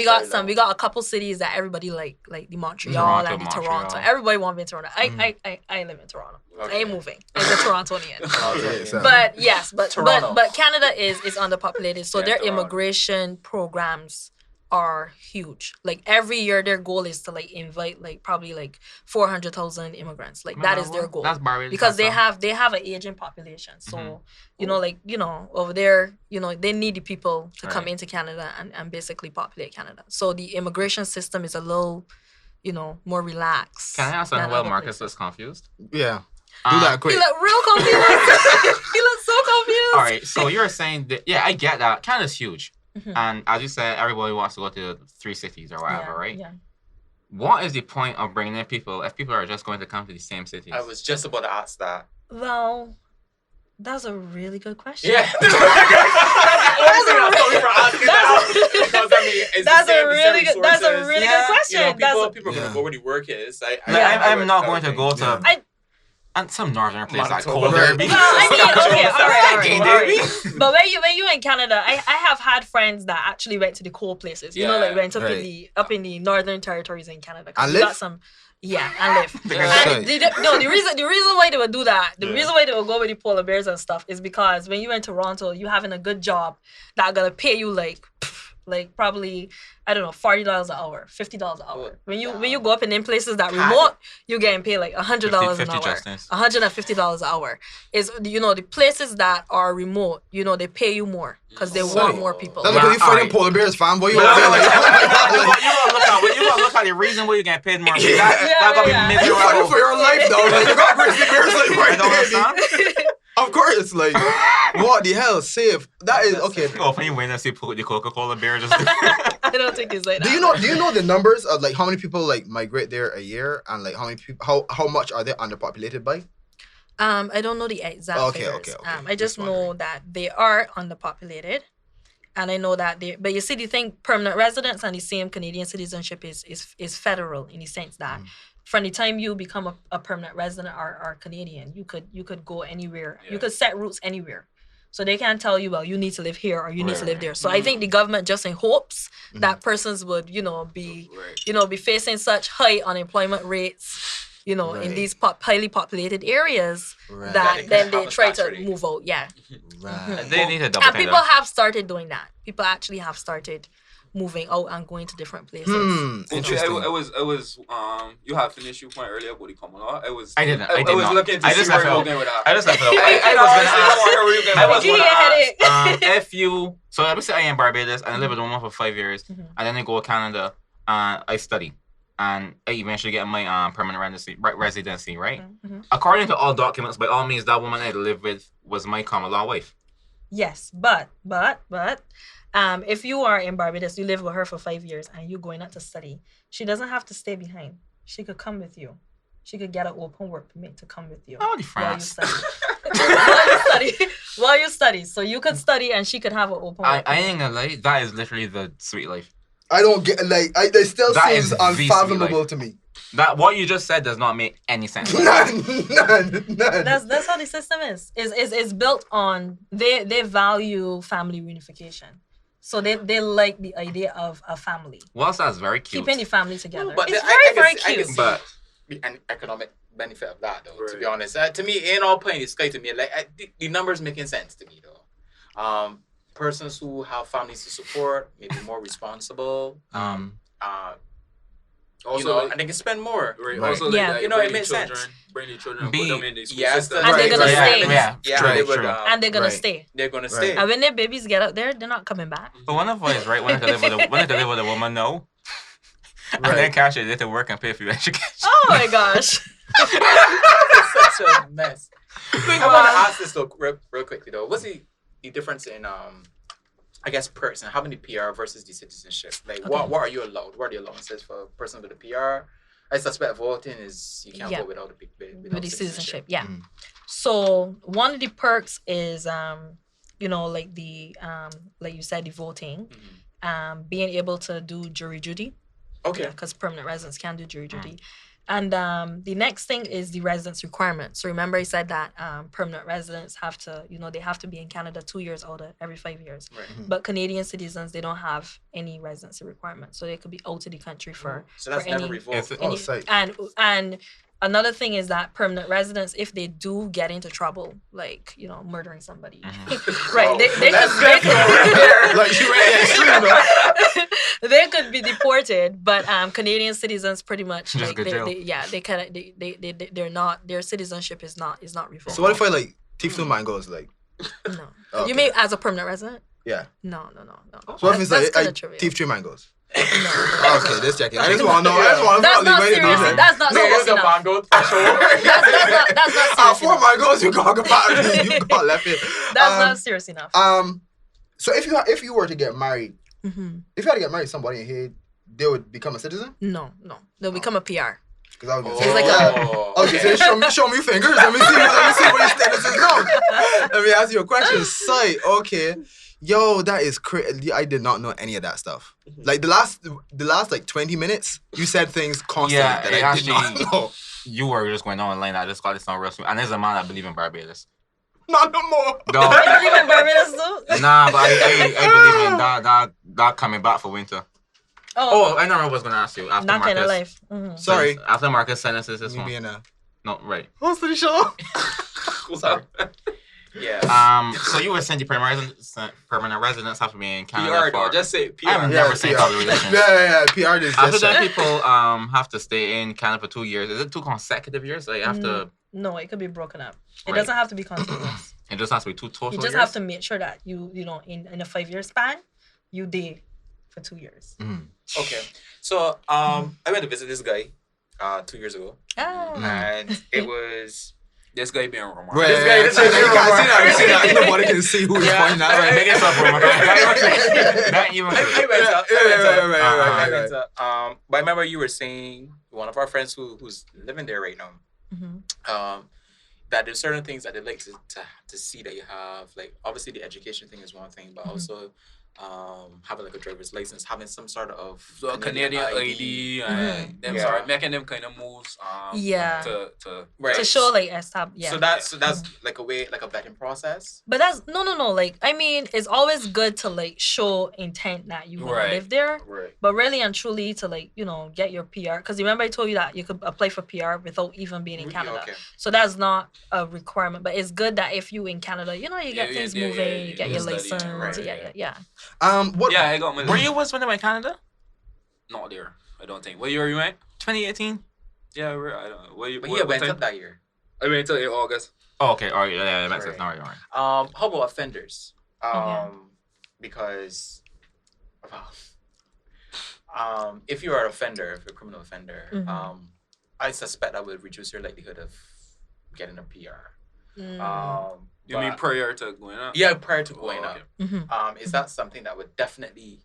Speaker 3: a couple cities that everybody like the Montreal and the Toronto. Everybody want to be in Toronto. I live in Toronto. I ain't moving. As a Torontonian. But yes, but
Speaker 4: Toronto.
Speaker 3: Canada is underpopulated. So
Speaker 4: Yeah,
Speaker 3: their
Speaker 4: Toronto.
Speaker 3: immigration programs are huge. Like every year, their goal is to like invite like probably like 400,000 immigrants. Like that is their goal.
Speaker 2: That's Barbados.
Speaker 3: Because they have an aging population. So over there, they need the people to come into Canada and basically populate Canada. So the immigration system is a little, more relaxed.
Speaker 2: Can I ask something while Marcus is confused?
Speaker 1: Yeah. Do that quick.
Speaker 3: He look real confused. He looks so confused.
Speaker 2: All right, so you're saying that, I get that. Canada's huge.
Speaker 3: Mm-hmm.
Speaker 2: And as you said, everybody wants to go to 3 cities or whatever, right?
Speaker 3: Yeah.
Speaker 2: What is the point of bringing in people if people are just going to come to the same cities?
Speaker 4: I was just about to ask that.
Speaker 3: Well, that's a really good question.
Speaker 4: Yeah. That's a really good question. People don't know where the work is.
Speaker 2: I'm not going to go to and some northern place like Cawmere.
Speaker 3: Well, I mean, all right. But when you in Canada, I have had friends that actually went to the cold places. Like went up in the northern territories in Canada.
Speaker 1: And live?
Speaker 3: Got some, and live. The reason why they would do that, the reason why they would go with the polar bears and stuff is because when you in Toronto, you having a good job that gonna pay you like probably, I don't know, $40 an hour, $50 an hour. When you go up in them places that remote, you getting paid like $100 an hour, $150 an hour. Is the places that are remote, they pay you more because they want more people.
Speaker 1: That's because you fighting polar bears, fam. Boy, you
Speaker 2: gonna look at the reason why you getting paid more. That gonna be miserable.
Speaker 1: You fighting for your life, though. Like, you got grizzly bears like right
Speaker 2: I don't understand.
Speaker 1: Of course, like, what the hell? Safe. That is okay.
Speaker 2: Oh, when you win, I see the Coca-Cola bear just.
Speaker 3: I don't think it's like that.
Speaker 1: Do you know the numbers of like how many people like migrate there a year and like how many people how much are they underpopulated by?
Speaker 3: I don't know the exact figures. Okay. I just know that they are underpopulated, and I know that but you see, the thing, permanent residence and the same Canadian citizenship is federal in the sense that. From the time you become a permanent resident or Canadian, you could go anywhere. Yeah. You could set roots anywhere. So they can't tell you, well, you need to live here or you need to live there. So I think the government just in hopes that persons would, be facing such high unemployment rates, in these highly populated areas that then they try to move out. Yeah.
Speaker 2: Right. They need to double.
Speaker 3: And people have started doing that. People actually have started moving out and going to different places.
Speaker 5: Interesting. It was you have finished your point earlier about the common law.
Speaker 2: I did not.
Speaker 5: I was looking to see where you were going with that.
Speaker 2: I just left it I was going to ask if you, so let me say I am Barbados and I live with a woman for 5 years and then I go to Canada and I study and I eventually get my permanent residency, right? According to all documents, by all means, that woman I live with was my common law wife.
Speaker 3: Yes, but if you are in Barbados, you live with her for 5 years and you're going out to study, she doesn't have to stay behind. She could come with you. She could get an open work permit to come with you.
Speaker 2: Oh, the France.
Speaker 3: While you study. So you could study and she could have an open work permit.
Speaker 2: I ain't gonna lie, that is literally the sweet life.
Speaker 1: I don't get, it still seems unfathomable to me.
Speaker 2: That what you just said does not make any sense.
Speaker 1: None.
Speaker 3: That's how the system is. It's built on they value family reunification. So they like the idea of a family.
Speaker 2: Well, that's very cute.
Speaker 3: Keeping the family together.
Speaker 4: But
Speaker 3: it's very cute.
Speaker 4: I can see an economic benefit of that, though. To be honest, to me, it ain't all playing the sky to me. The numbers making sense to me, though. Persons who have families to support, maybe more responsible. Also, and they can spend more.
Speaker 5: Right. Also,
Speaker 4: it makes sense.
Speaker 5: Bring the children, put them in the school system.
Speaker 3: And they're gonna stay.
Speaker 4: And
Speaker 3: they're gonna stay.
Speaker 4: They're gonna stay.
Speaker 3: And when their babies get out there, they're not coming back.
Speaker 2: But one of us is right. When I live with a woman, no. And then cash it to work and pay for your education.
Speaker 3: Oh my gosh.
Speaker 4: It's such a mess. I want to ask this though, real quickly though. What's the difference in I guess perks and having the PR versus the citizenship? What are you allowed? What are the allowances for a person with a PR? I suspect voting is you can't vote without the citizenship.
Speaker 3: Yeah. So one of the perks is like you said, the voting, being able to do jury duty.
Speaker 2: Okay.
Speaker 3: Because permanent residents can do jury duty. And the next thing is the residence requirement. So remember I said that permanent residents have to, they have to be in Canada 2 years older every 5 years.
Speaker 4: Right.
Speaker 3: But Canadian citizens, they don't have any residency requirement. So they could be out of the country for
Speaker 4: So that's never revoked.
Speaker 3: And another thing is that permanent residents, if they do get into trouble, like, murdering somebody, right? They could be deported, but Canadian citizens pretty much
Speaker 2: Just
Speaker 3: like
Speaker 2: go jail.
Speaker 3: they kind of they're not, their citizenship is not revoked.
Speaker 1: So what if I like thief 2 mangoes? Like,
Speaker 3: No.
Speaker 1: Okay.
Speaker 3: You mean as a permanent resident?
Speaker 1: yeah.
Speaker 3: No.
Speaker 1: So what if it's
Speaker 3: That's
Speaker 1: like
Speaker 3: kinda
Speaker 1: I
Speaker 3: trivial.
Speaker 1: thief 3 mangoes?
Speaker 3: No.
Speaker 1: Okay, just checking. I just want to know. I just want to
Speaker 3: That's not
Speaker 1: leave it
Speaker 3: serious.
Speaker 1: there.
Speaker 3: That's not
Speaker 4: No,
Speaker 3: serious
Speaker 4: it's a
Speaker 3: enough.
Speaker 4: mango threshold.
Speaker 3: That's not serious
Speaker 1: 4
Speaker 3: enough.
Speaker 1: mangoes, you got about you got left it.
Speaker 3: That's not serious enough.
Speaker 1: So if you were to get married,
Speaker 3: Mm-hmm.
Speaker 1: if you had to get married to somebody in here, they would become a citizen?
Speaker 3: No. They'll become a PR.
Speaker 1: Because I was gonna
Speaker 3: So
Speaker 1: say,
Speaker 3: it's like
Speaker 1: okay, so show me your fingers. Let me see what your status is now. Let me ask you a question. Sight. Okay. Yo, that is crazy. I did not know any of that stuff. Like the last like 20 minutes, you said things constantly
Speaker 2: Yeah,
Speaker 1: that
Speaker 2: it
Speaker 1: I did not
Speaker 2: actually-
Speaker 1: know.
Speaker 2: You were just going online. I just got this on real soon. And there's a man that believe in Barbados.
Speaker 1: Not no more.
Speaker 2: No,
Speaker 3: You believe in Barbados too?
Speaker 2: nah, but I believe in that coming back for winter.
Speaker 3: Oh,
Speaker 2: Oh, I know what I was gonna ask you after
Speaker 3: that kind of
Speaker 2: Marcus.
Speaker 3: life. Mm-hmm.
Speaker 1: Sorry.
Speaker 2: After Marcus sentences this
Speaker 1: Me
Speaker 2: one.
Speaker 1: being a
Speaker 2: No, right.
Speaker 1: host of the show.
Speaker 4: Sorry. Yeah.
Speaker 2: So you were saying the permanent residents have to be in Canada
Speaker 5: PR
Speaker 2: for.
Speaker 5: though. Just say PR.
Speaker 2: I'm never saying
Speaker 1: PR.
Speaker 2: public relations.
Speaker 1: Yeah. PR is
Speaker 2: After
Speaker 1: just
Speaker 2: that, people have to stay in Canada for 2 years. Is it 2 consecutive years? Like after
Speaker 3: No, it could be broken up. It
Speaker 2: Right.
Speaker 3: doesn't have to be continuous.
Speaker 2: it just has to be 2 total
Speaker 3: You just
Speaker 2: years.
Speaker 3: have to make sure that you know in a 5-year span, you did for 2 years.
Speaker 4: Okay. So I went to visit this guy 2 years ago, and it was
Speaker 5: This guy being Roman.
Speaker 1: Right,
Speaker 4: This guy- this
Speaker 1: you
Speaker 4: guy-
Speaker 1: can't see that. Nobody can see who's pointing at.
Speaker 2: Right, make it up, bro. That even.
Speaker 4: I went up.
Speaker 1: Right.
Speaker 4: But I remember you were saying one of our friends who's living there right now. That there's certain things that they'd like to see that you have. Like obviously the education thing is one thing, but also having like a driver's license, having some sort of
Speaker 5: So a Canadian ID and them
Speaker 4: Yeah.
Speaker 5: start making them kind of moves.
Speaker 3: Yeah.
Speaker 5: To
Speaker 4: Right.
Speaker 3: To show like yeah.
Speaker 4: So that's like a way, like a vetting process.
Speaker 3: But that's no. Like I mean, it's always good to like show intent that you want
Speaker 5: Right.
Speaker 3: to live there.
Speaker 4: Right.
Speaker 3: But really and truly to like get your PR, because remember I told you that you could apply for PR without even being in Canada.
Speaker 4: Okay.
Speaker 3: So that's not a requirement. But it's good that if you in Canada, you get things moving, you get your
Speaker 5: studying,
Speaker 3: license.
Speaker 5: right,
Speaker 3: Yeah.
Speaker 1: What?
Speaker 5: Yeah, I got my.
Speaker 2: Were you was when they went to Canada?
Speaker 5: Not there. I don't think. What year you went?
Speaker 2: 2018.
Speaker 5: Yeah, I don't know.
Speaker 4: But he went up that year.
Speaker 5: I went until August.
Speaker 2: Oh, okay. All right. Yeah, that makes sense.
Speaker 4: Right.
Speaker 2: All right.
Speaker 4: How about offenders?
Speaker 3: Okay.
Speaker 4: Because if you are an offender, if you're a criminal offender, I suspect that would reduce your likelihood of getting a PR.
Speaker 5: You mean prior to going up?
Speaker 4: Yeah, prior to going
Speaker 5: Oh,
Speaker 4: up.
Speaker 5: okay.
Speaker 4: Is that something that would definitely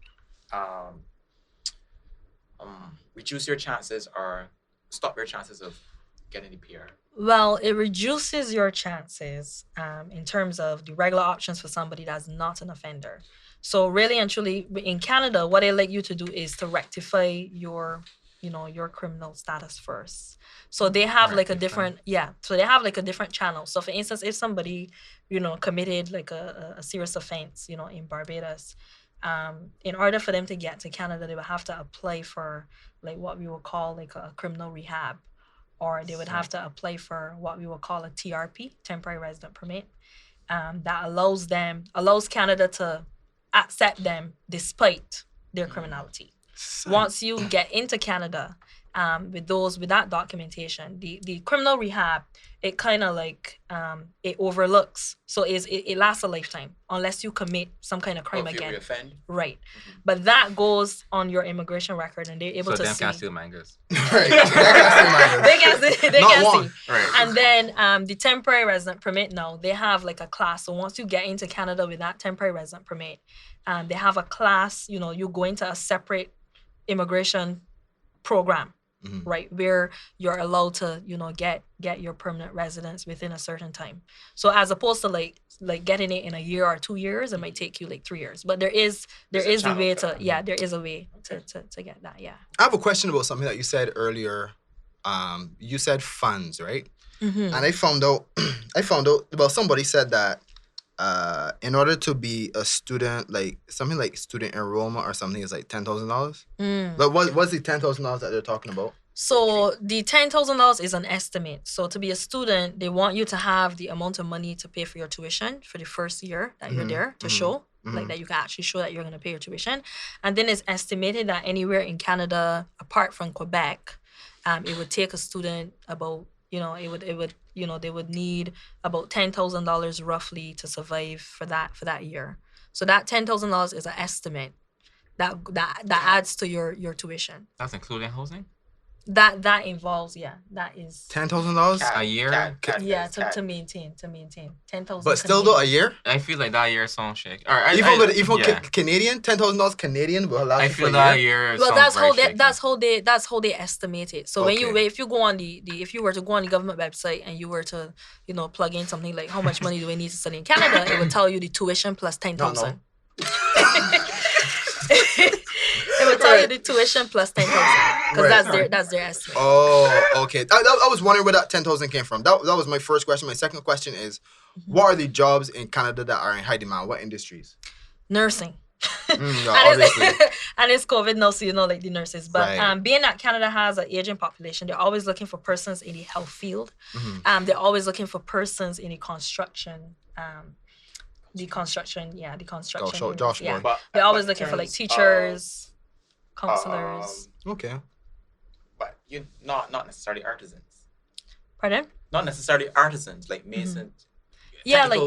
Speaker 4: reduce your chances or stop your chances of getting the PR?
Speaker 3: Well, it reduces your chances in terms of the regular options for somebody that's not an offender. So really and truly, in Canada, what they like you to do is to rectify your criminal status first. So they have like a different, so they have like a different channel. So for instance, if somebody, committed like a serious offense, in Barbados, in order for them to get to Canada, they would have to apply for like what we would call like a criminal rehab, or they would have to apply for what we would call a TRP, temporary resident permit, that allows Canada to accept them despite their criminality. Once you get into Canada, with that documentation, the criminal rehab, it kind of like it overlooks, so it lasts a lifetime unless you commit some kind of crime
Speaker 4: If
Speaker 3: again.
Speaker 4: you reoffend?
Speaker 3: Right, but that goes on your immigration record, and they're able
Speaker 2: So
Speaker 3: to
Speaker 2: them
Speaker 3: see.
Speaker 2: can't steal mangoes.
Speaker 1: Right. That
Speaker 3: They can see. They
Speaker 1: Not
Speaker 3: can
Speaker 1: one.
Speaker 3: see.
Speaker 2: Right.
Speaker 3: And then the temporary resident permit now, they have like a class. So once you get into Canada with that temporary resident permit, they have a class, you go into a separate immigration program, right, where you're allowed to, get your permanent residence within a certain time. So as opposed to like getting it in a year or 2 years, it might take you like 3 years. But there is a way to get that, yeah.
Speaker 1: I have a question about something that you said earlier. You said funds, right? And I found out, well, somebody said that in order to be a student, like something like student enrollment or something is like $10,000. Like what's the $10,000 that they're talking about?
Speaker 3: So the $10,000 is an estimate. So to be a student, they want you to have the amount of money to pay for your tuition for the first year that you're there to show, like that you can actually show that you're going to pay your tuition. And then it's estimated that anywhere in Canada, apart from Quebec, it would take a student about, they would need about $10,000 roughly to survive for that year. So that $10,000 is an estimate that adds to your tuition.
Speaker 2: That's including housing?
Speaker 3: That involves, that is
Speaker 1: $10,000
Speaker 2: a year?
Speaker 3: To maintain 10,000.
Speaker 1: But still though, a year?
Speaker 2: I feel like that year sounds shaky.
Speaker 1: Canadian, $10,000 Canadian will allow
Speaker 2: I
Speaker 1: you for
Speaker 2: feel
Speaker 1: a
Speaker 2: that
Speaker 1: year.
Speaker 2: year.
Speaker 3: Well,
Speaker 2: that's
Speaker 3: how they estimate it. So if you go on if you were to go on the government website and you were to plug in something like how much money do we need to study in Canada, it would tell you the tuition plus 10,000. It would tell you the tuition plus 10,000 because that's their estimate.
Speaker 1: Oh, okay. I was wondering where that 10,000 came from. That was my first question. My second question is, what are the jobs in Canada that are in high demand? What industries?
Speaker 3: Nursing.
Speaker 1: Obviously.
Speaker 3: And it's COVID now, so like the nurses. But being that Canada has an aging population, they're always looking for persons in the health field. They're always looking for persons in the construction. The construction.
Speaker 1: Josh,
Speaker 3: yeah. They're always looking for like teachers, counselors.
Speaker 1: Okay.
Speaker 4: But you not necessarily artisans.
Speaker 3: Pardon?
Speaker 4: Not necessarily artisans like masons.
Speaker 3: Yeah, they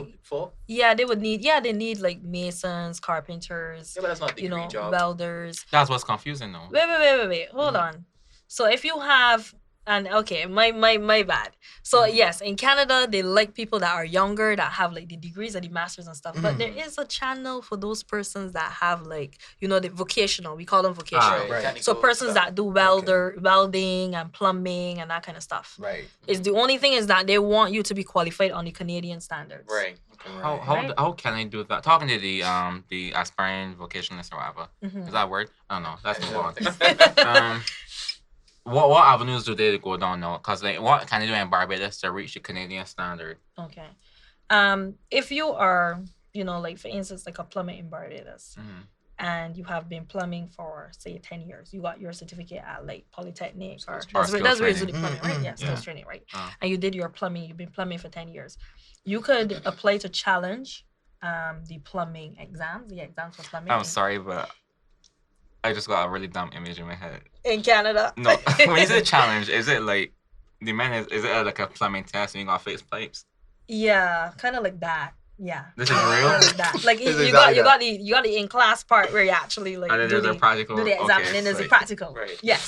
Speaker 3: need like masons, carpenters.
Speaker 4: Yeah, but that's not a degree job.
Speaker 3: Welders.
Speaker 2: That's what's confusing though.
Speaker 3: Wait. Hold on. So if you have my bad. So yes, in Canada they like people that are younger, that have like the degrees and the masters and stuff. But there is a channel for those persons that have like the vocational. We call them vocational.
Speaker 1: Right.
Speaker 3: So persons that do welding and plumbing and that kind of stuff.
Speaker 1: Right.
Speaker 3: Is the only thing is that they want you to be qualified on the Canadian standards.
Speaker 4: Right.
Speaker 2: How can I do that? Talking to the aspiring vocationalist or whatever. Is that a word? I don't know. That's move on. What avenues do they go down now? Because like, what can they do in Barbados to reach the Canadian standard?
Speaker 3: Okay. If you are, like for instance, like a plumber in Barbados, and you have been plumbing for say 10 years, you got your certificate at like Polytechnic or that's where you do the plumbing, right? Yeah, skills training, right? And you did your plumbing. You've been plumbing for 10 years. You could apply to challenge the plumbing exams, the exams for plumbing.
Speaker 2: I'm sorry, but I just got a really dumb image in my head.
Speaker 3: In Canada?
Speaker 2: No. When you say challenge, is it like, is it like a plumbing test and you got to fix pipes?
Speaker 3: Yeah, kind of like that. Yeah.
Speaker 2: This is real?
Speaker 3: Like that. Like you got the in-class part where you actually like
Speaker 2: and then there's a practical.
Speaker 3: Do the exam and then there's the practical.
Speaker 4: Right.
Speaker 3: Yes.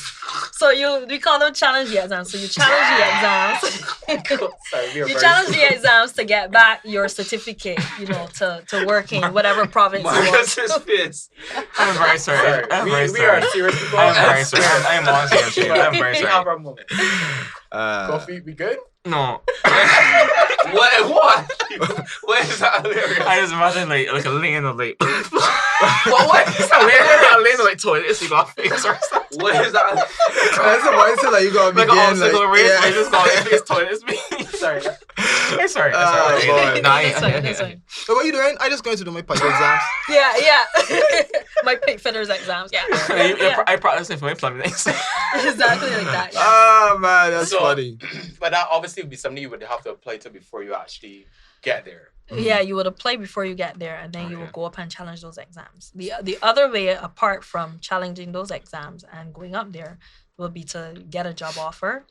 Speaker 3: So we call them challenge the exams. So you challenge the exams. You challenge the exams to get back your certificate, to work in whatever province you want.
Speaker 2: I'm very sorry.
Speaker 4: We are serious people.
Speaker 2: I'm very sorry. I am on serious. I'm very sorry.
Speaker 4: Coffee, we good?
Speaker 2: No.
Speaker 4: What? What is that?
Speaker 2: I just imagine like a lane of like.
Speaker 4: What is that?
Speaker 2: A lane of like toilets you got fix or something.
Speaker 4: What is that?
Speaker 1: That's the mindset that you gotta begin.
Speaker 2: Like an obstacle race, I just got fix toilets.
Speaker 4: Sorry.
Speaker 2: I'm sorry.
Speaker 3: That's fine.
Speaker 1: So what are you doing? I just going to do my pipe exams.
Speaker 3: Yeah. My pig fitters exams. Yeah.
Speaker 2: I practicing for my plumbing exams.
Speaker 3: Exactly like that. Yeah.
Speaker 1: Oh man, that's funny.
Speaker 4: But that obviously would be something you would have to apply to before you actually get there.
Speaker 3: Yeah, you would apply before you get there, and then you will go up and challenge those exams. The other way, apart from challenging those exams and going up there, will be to get a job offer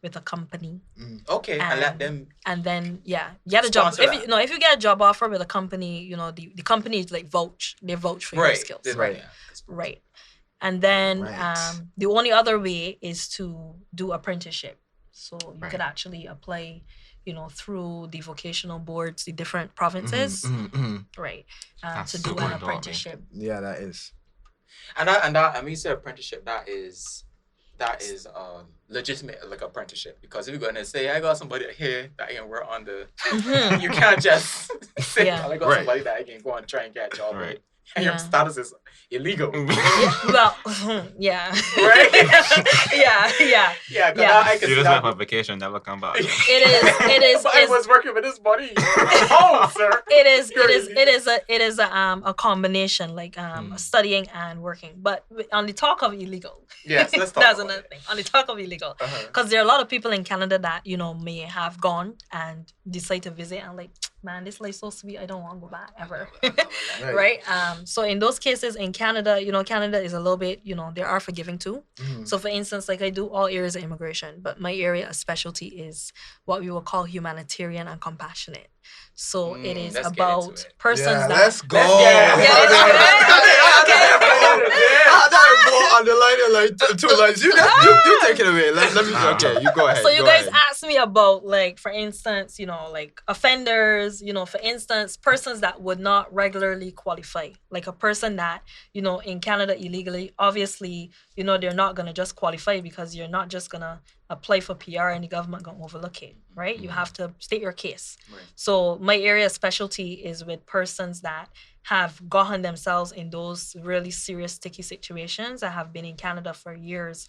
Speaker 3: with a company.
Speaker 4: Okay, and let them.
Speaker 3: And then get a job. If you get a job offer with a company, the company like vouch. They vouch for your skills. Right. And then the only other way is to do apprenticeship. So you could actually apply, through the vocational boards, the different provinces, right, to do an apprenticeship.
Speaker 1: Yeah, that is.
Speaker 4: And when you say apprenticeship, that is legitimate like apprenticeship, because if you're going to say I got somebody here that can work on the, you can't just say I got somebody that I can go and try and get a job with. And your status is illegal.
Speaker 3: Well, yeah.
Speaker 4: Right?
Speaker 3: Yeah.
Speaker 4: I can
Speaker 2: you just went on vacation, never come back.
Speaker 3: It is.
Speaker 4: I was working with this money. Oh, sir.
Speaker 3: It is a combination, like studying and working. But on the talk of illegal,
Speaker 4: yes, let's talk
Speaker 3: that's
Speaker 4: about
Speaker 3: another thing. On the talk of illegal, because there are a lot of people in Canada that may have gone and decide to visit and like, man, this life so sweet. I don't want to go back ever.
Speaker 1: Right.
Speaker 3: Right. So in those cases in Canada, Canada is a little bit, they are forgiving too. So for instance, like I do all areas of immigration, but my area of specialty is what we will call humanitarian and compassionate. So it is
Speaker 4: let's get into
Speaker 3: about
Speaker 4: it.
Speaker 3: persons
Speaker 1: Yeah,
Speaker 3: that
Speaker 1: let's go. Underlining like two lines. You take it away. Let me. Okay, you go ahead.
Speaker 3: So you
Speaker 1: go
Speaker 3: guys
Speaker 1: ahead.
Speaker 3: asked me about, like, for instance, like offenders, for instance, persons that would not regularly qualify, like a person that, in Canada illegally, obviously, they're not going to just qualify because you're not just going to apply for PR and the government going to overlook it, right? You have to state your case.
Speaker 4: Right.
Speaker 3: So my area of specialty is with persons that have gotten themselves in those really serious, sticky situations that have been in Canada for years.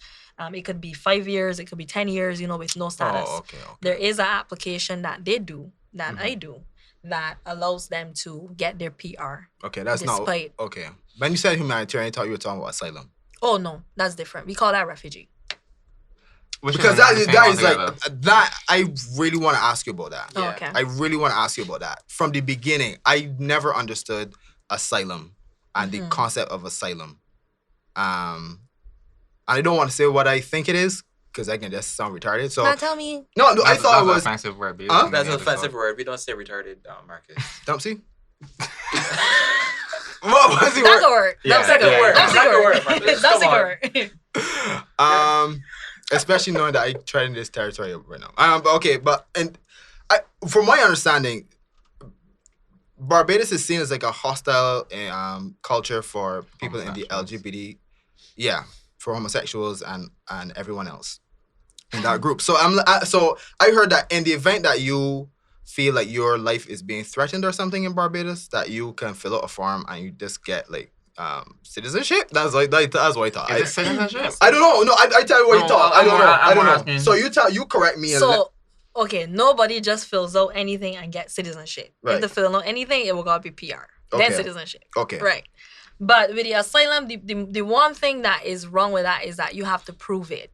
Speaker 3: It could be 5 years, it could be 10 years, with no status.
Speaker 1: Oh, okay.
Speaker 3: There is an application that they do, that I do, that allows them to get their PR.
Speaker 1: Okay, that's
Speaker 3: despite...
Speaker 1: not okay. When you said humanitarian, I thought you were talking about asylum.
Speaker 3: Oh no, that's different. We call that refugee.
Speaker 1: Because that is like that. I really want to ask you about that.
Speaker 3: Oh, okay.
Speaker 1: I really want to ask you about that. From the beginning, I never understood asylum and the concept of asylum. And I don't want to say what I think it is because I can just sound retarded. So
Speaker 3: now tell me.
Speaker 1: No, I thought it was
Speaker 2: an offensive word.
Speaker 1: Huh?
Speaker 4: That's an offensive word. We don't say retarded, Marcus.
Speaker 1: Dumpsy. What was the
Speaker 3: That's a
Speaker 1: word?
Speaker 3: word.
Speaker 2: Yeah,
Speaker 3: That's a good
Speaker 2: yeah,
Speaker 3: word.
Speaker 2: yeah.
Speaker 3: That's a good word.
Speaker 4: Marcus.
Speaker 3: That's a
Speaker 4: Come
Speaker 3: good
Speaker 4: on.
Speaker 3: word.
Speaker 1: Especially knowing that I tried in this territory right now. From my understanding, Barbados is seen as like a hostile culture for people in the LGBT, for homosexuals and everyone else in that group. So I heard that in the event that you feel like your life is being threatened or something in Barbados, that you can fill out a form and you just get like citizenship. That's what I thought.
Speaker 2: Is it citizenship?
Speaker 1: I don't know. No, I tell you what you thought. I don't know.
Speaker 2: Asking.
Speaker 1: So you correct me.
Speaker 3: Okay, nobody just fills out anything and gets citizenship.
Speaker 1: Right.
Speaker 3: If they fill out anything, it will gotta be PR. Then
Speaker 1: Okay.
Speaker 3: citizenship.
Speaker 1: Okay.
Speaker 3: Right. But with the asylum, the one thing that is wrong with that is that you have to prove it.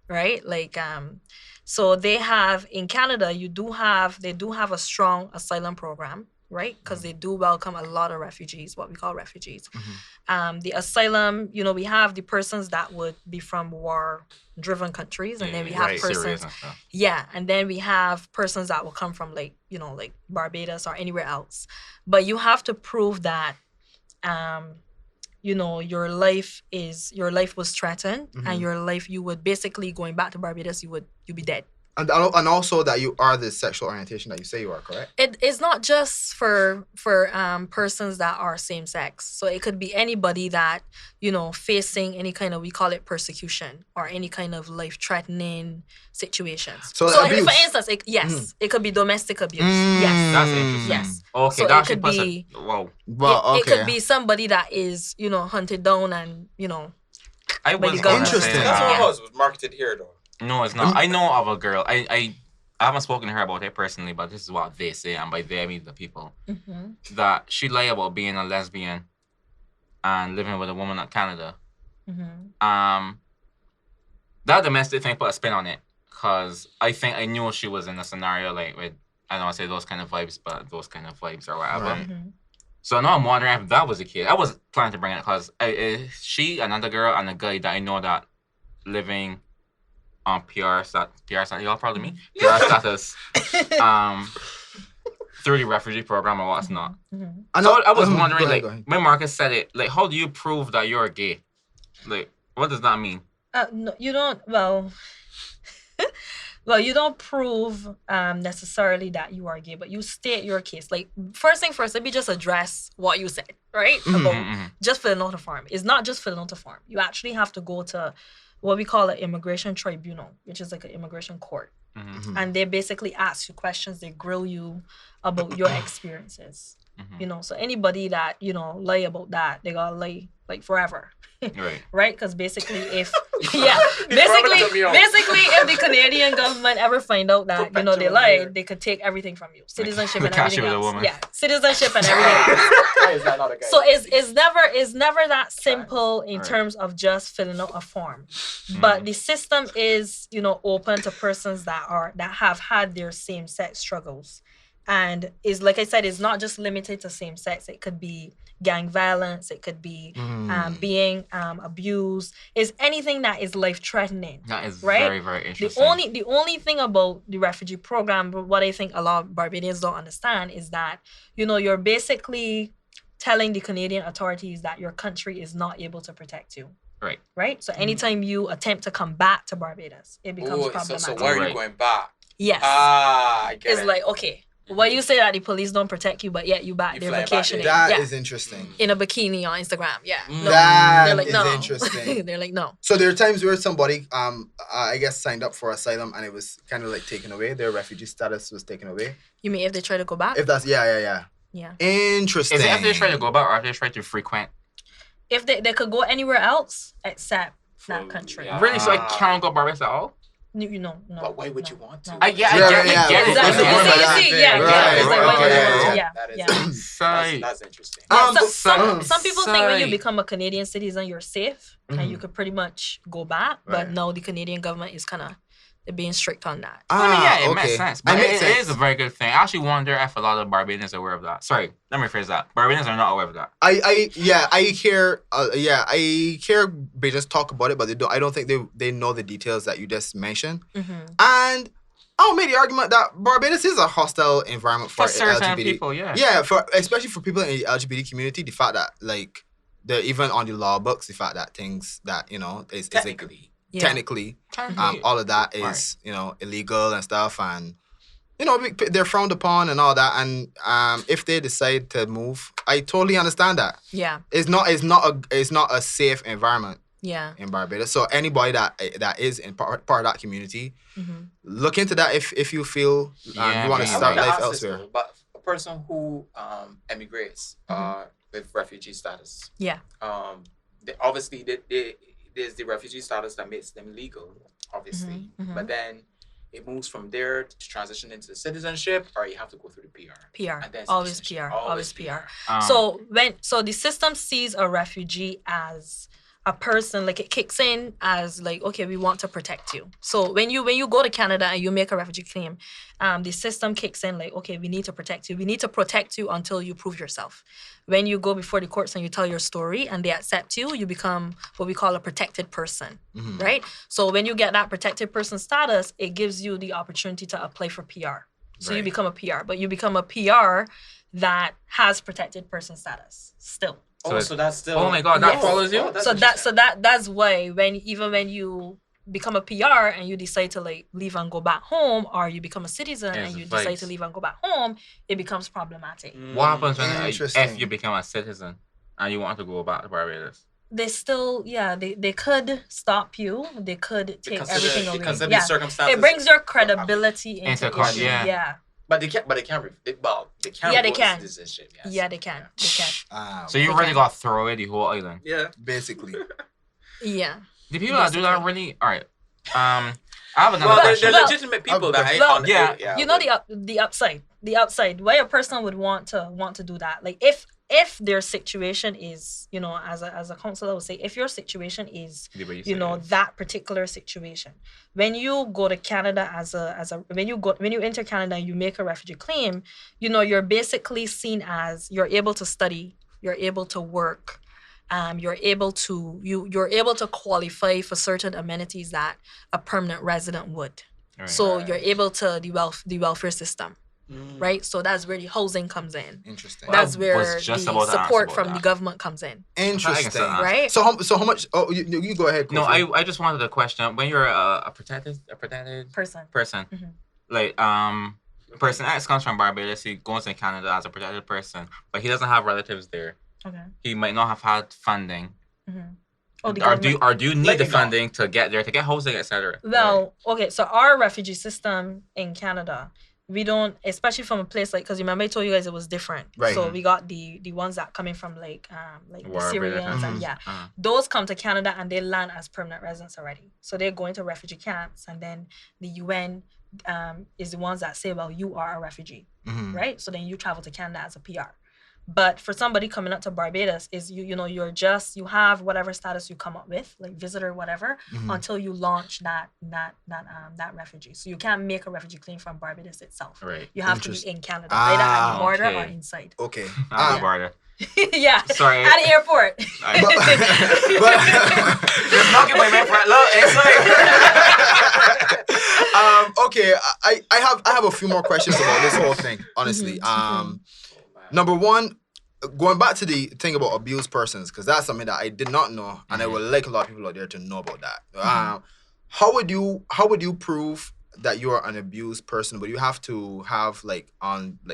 Speaker 3: Right? Like so they have in Canada, they do have a strong asylum program, right? Because they do welcome a lot of refugees, what we call refugees. The asylum, we have the persons that would be from war-driven countries, and then we have persons, and then we have persons that will come from like Barbados or anywhere else. But you have to prove that, your life was threatened, and your life, you would basically, going back to Barbados, you'd be dead.
Speaker 1: And also that you are the sexual orientation that you say you are, correct?
Speaker 3: It's not just for persons that are same sex. So it could be anybody that, facing any kind of, we call it persecution, or any kind of life-threatening situations.
Speaker 1: So abuse.
Speaker 3: For instance, it could be domestic abuse. Yes.
Speaker 2: That's interesting.
Speaker 3: Yes.
Speaker 2: Okay,
Speaker 3: So
Speaker 2: that
Speaker 3: it could be
Speaker 2: whoa.
Speaker 1: Well,
Speaker 3: it
Speaker 1: okay.
Speaker 3: could be somebody that is, hunted down and,
Speaker 2: I
Speaker 3: by
Speaker 2: was
Speaker 3: the government.
Speaker 2: gonna
Speaker 1: Interesting.
Speaker 2: say,
Speaker 4: That's
Speaker 3: Yeah.
Speaker 4: what it was marketed here, though.
Speaker 2: No, it's not. I know of a girl. I haven't spoken to her about it personally, but this is what they say, and by they I mean the people. That she lied about being a lesbian and living with a woman in Canada. That domestic thing put a spin on it, because I think I knew she was in a scenario like with, I don't want to say those kind of vibes, but those kind of vibes or whatever.
Speaker 1: Right.
Speaker 2: So now I'm wondering if that was the case. I was planning to bring it because she, another girl, and a guy that I know that living on PR status, y'all probably me, PR status, through the refugee program or what's not. So I was wondering,
Speaker 1: go
Speaker 2: like,
Speaker 1: ahead.
Speaker 2: when Marcus said it, like, how do you prove that you're gay? Like, what does that mean?
Speaker 3: No, you don't. Well, you don't prove necessarily that you are gay, but you state your case. Like, first thing first, let me just address what you said, right? About just filling out a form. It's not just filling out a form. You actually have to go to what we call an immigration tribunal, which is like an immigration court. And they basically ask you questions. They grill you about your experiences. So anybody that, lie about that, they gotta lie like forever. Right? Because basically if if the Canadian government ever find out that, they lied, they could take everything from you. Citizenship and everything else. Yeah. Citizenship and everything else.
Speaker 4: Why is that not a guy?
Speaker 3: So it's never that simple in terms of just filling out a form. But the system is, open to persons that have had their same sex struggles. And is, like I said, it's not just limited to same sex. It could be gang violence. It could be being abused. Is anything that is life threatening.
Speaker 2: That is
Speaker 3: right?
Speaker 2: very, very interesting.
Speaker 3: The only thing about the refugee program, what I think a lot of Barbadians don't understand, is that you're basically telling the Canadian authorities that your country is not able to protect you.
Speaker 2: Right.
Speaker 3: Right. So anytime you attempt to come back to Barbados, it becomes problematic.
Speaker 4: So why are you going back?
Speaker 3: Yes.
Speaker 4: I get
Speaker 3: it's
Speaker 4: it.
Speaker 3: like, okay, well, you say that the police don't protect you, but yet you back there
Speaker 4: fly back
Speaker 3: vacationing.
Speaker 4: there.
Speaker 1: That is interesting.
Speaker 3: In a bikini on Instagram. Yeah. No.
Speaker 1: That
Speaker 3: They're like,
Speaker 1: is
Speaker 3: no.
Speaker 1: interesting.
Speaker 3: They're like, no.
Speaker 1: So there are times where somebody, I guess, signed up for asylum and it was kind of like taken away. Their refugee status was taken away.
Speaker 3: You mean if they try to go back?
Speaker 1: If that's
Speaker 3: Yeah.
Speaker 1: Interesting.
Speaker 2: Is it if they try to go back or if they try to frequent?
Speaker 3: If they could go anywhere else except that country.
Speaker 5: Yeah.
Speaker 2: Really? So I can't go Barbados at all?
Speaker 3: No.
Speaker 4: But why would you want to?
Speaker 2: I get it.
Speaker 3: Exactly.
Speaker 4: That's interesting.
Speaker 3: Some people think when you become a Canadian citizen, you're safe and you could pretty much go back. But no, the Canadian government is kind of being strict on that.
Speaker 2: It makes sense. But it is a very good thing. I actually wonder if a lot of Barbadians are aware of that. Sorry, let me rephrase that. Barbadians are not aware of that.
Speaker 1: I hear Bajans talk about it, but I don't think they know the details that you just mentioned. And I'll make the argument that Barbados is a hostile environment for
Speaker 2: certain
Speaker 1: LGBT
Speaker 2: people. Yeah,
Speaker 1: especially for people in the LGBT community. The fact that like they're even on the law books, the fact that things that is technically, all of that is illegal and stuff, and they're frowned upon and all that. And if they decide to move, I totally understand that.
Speaker 3: Yeah,
Speaker 1: it's not a safe environment.
Speaker 3: Yeah,
Speaker 1: in Barbados. So anybody that is in part of that community, look into that if you feel you want to start life elsewhere.
Speaker 4: But a person who emigrates with refugee status, obviously there's the refugee status that makes them legal, obviously, but then it moves from there to transition into citizenship, or you have to go through the PR. And then
Speaker 3: always PR. So the system sees a refugee as a person, like it kicks in as like, okay, we want to protect you. So when you go to Canada and you make a refugee claim, the system kicks in like, okay, we need to protect you. We need to protect you until you prove yourself. When you go before the courts and you tell your story and they accept you, you become what we call a protected person, right? So when you get that protected person status, it gives you the opportunity to apply for PR. So you become a PR, but you become a PR that has protected person status still.
Speaker 4: So that's still.
Speaker 2: Oh my God, that follows you.
Speaker 3: That's why when you become a PR and you decide to like leave and go back home, or you become a citizen and you decide to leave and go back home, it becomes problematic.
Speaker 2: What happens if you become a citizen and you want to go back to Barbados?
Speaker 3: They still, they could stop you. They could take everything away.
Speaker 4: Because of these circumstances.
Speaker 3: It brings your credibility into issue.
Speaker 2: Yeah.
Speaker 4: But they can't. They can.
Speaker 3: They can.
Speaker 4: Decision, yes.
Speaker 3: Yeah, they can.
Speaker 2: So you really got to throw away the whole island.
Speaker 4: Yeah,
Speaker 1: basically.
Speaker 3: Yeah.
Speaker 2: The people that do that really. All right. I have another question.
Speaker 4: They're legitimate people
Speaker 3: You know the upside. The upside. Why a person would want to do that? Like if their situation is, as a counselor would say, if your situation is, that particular situation, when you go to Canada when you enter Canada and you make a refugee claim, you're basically seen as you're able to study, you're able to work, you're able to qualify for certain amenities that a permanent resident would. Right. So you're able to the welfare system. Right, so that's where the housing comes in.
Speaker 1: Interesting.
Speaker 3: That's where the support from the government comes in.
Speaker 1: Interesting.
Speaker 3: Right.
Speaker 1: So how much? Oh, you go ahead.
Speaker 2: No, I just wanted a question. When you're a protected person, like person X comes from Barbados, he goes to Canada as a protected person, but he doesn't have relatives there. Okay. He might not have had funding. Or do you need the funding to get there, to get housing, etc.?
Speaker 3: Well, okay. So our refugee system in Canada, we don't, especially from a place like, because remember I told you guys it was different.
Speaker 1: Right.
Speaker 3: So we got the ones that coming from like the Syrians and those come to Canada and they land as permanent residents already. So they're going to refugee camps, and then the UN is the ones that say, well, you are a refugee, right? So then you travel to Canada as a PR. But for somebody coming up to Barbados, is you have whatever status you come up with, like visitor, whatever, until you launch that refugee. So you can't make a refugee claim from Barbados itself.
Speaker 2: Right.
Speaker 3: You have to be in Canada, either at the border or inside.
Speaker 1: Okay.
Speaker 2: Border.
Speaker 3: Yeah.
Speaker 2: Sorry.
Speaker 3: At the airport.
Speaker 1: Okay. I have a few more questions about this whole thing. Honestly. Number one, going back to the thing about abused persons, because that's something that I did not know, and I would like a lot of people out there to know about that. How would you prove that you are an abused person? Would you have to have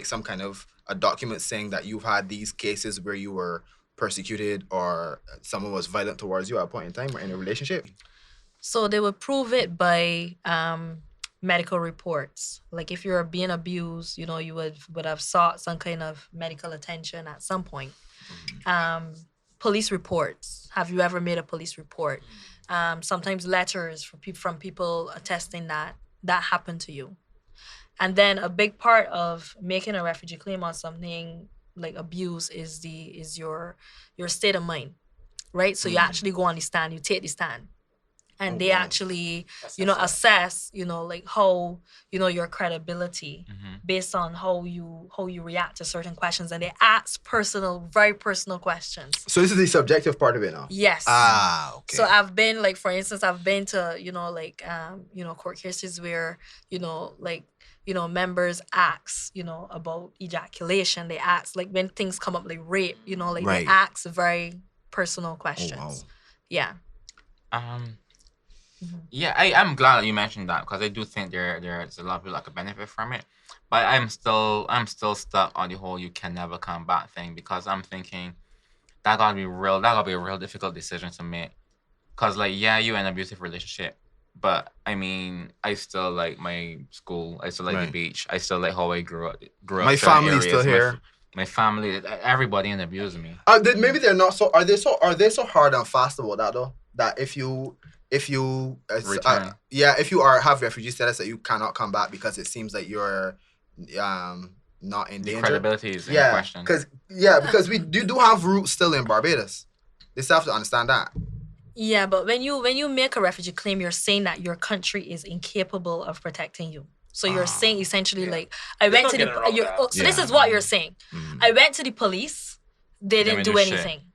Speaker 1: some kind of a document saying that you've had these cases where you were persecuted or someone was violent towards you at a point in time or in a relationship?
Speaker 3: So they would prove it by medical reports. Like if you're being abused, you would have sought some kind of medical attention at some point. Police reports. Have you ever made a police report? Sometimes letters from people attesting that happened to you. And then a big part of making a refugee claim on something like abuse is your state of mind, right? So you actually go on the stand, you take the stand. And they actually, assess, how, your credibility based on how you react to certain questions. And they ask very personal questions.
Speaker 1: So this is the subjective part of it now?
Speaker 3: Yes.
Speaker 1: Okay.
Speaker 3: So I've been, for instance, to, court cases where, members ask, about ejaculation. They ask, when things come up like rape, they ask very personal questions.
Speaker 1: Oh, wow.
Speaker 3: Yeah.
Speaker 2: Yeah, I'm glad that you mentioned that, because I do think there's a lot of people that could benefit from it. But I'm still stuck on the whole you can never come back thing, because I'm thinking that gotta be a real difficult decision to make. Cause you're in an abusive relationship, but I mean I still like my school, I still like the beach, I still like how I grew up.
Speaker 1: My family's still here.
Speaker 2: My family, everybody in abuse me.
Speaker 1: Maybe they're not so. Are they so hard and fast about that though? That if you
Speaker 2: return.
Speaker 1: if you have refugee status, that you cannot come back because it seems like you're not in danger.
Speaker 2: Credibility is in question.
Speaker 1: Because we do have roots still in Barbados. They still have to understand that. Yeah,
Speaker 3: but when you make a refugee claim, you're saying that your country is incapable of protecting you. So you're saying essentially I went to the this is what you're saying. I went to the police, they didn't do anything. Shit.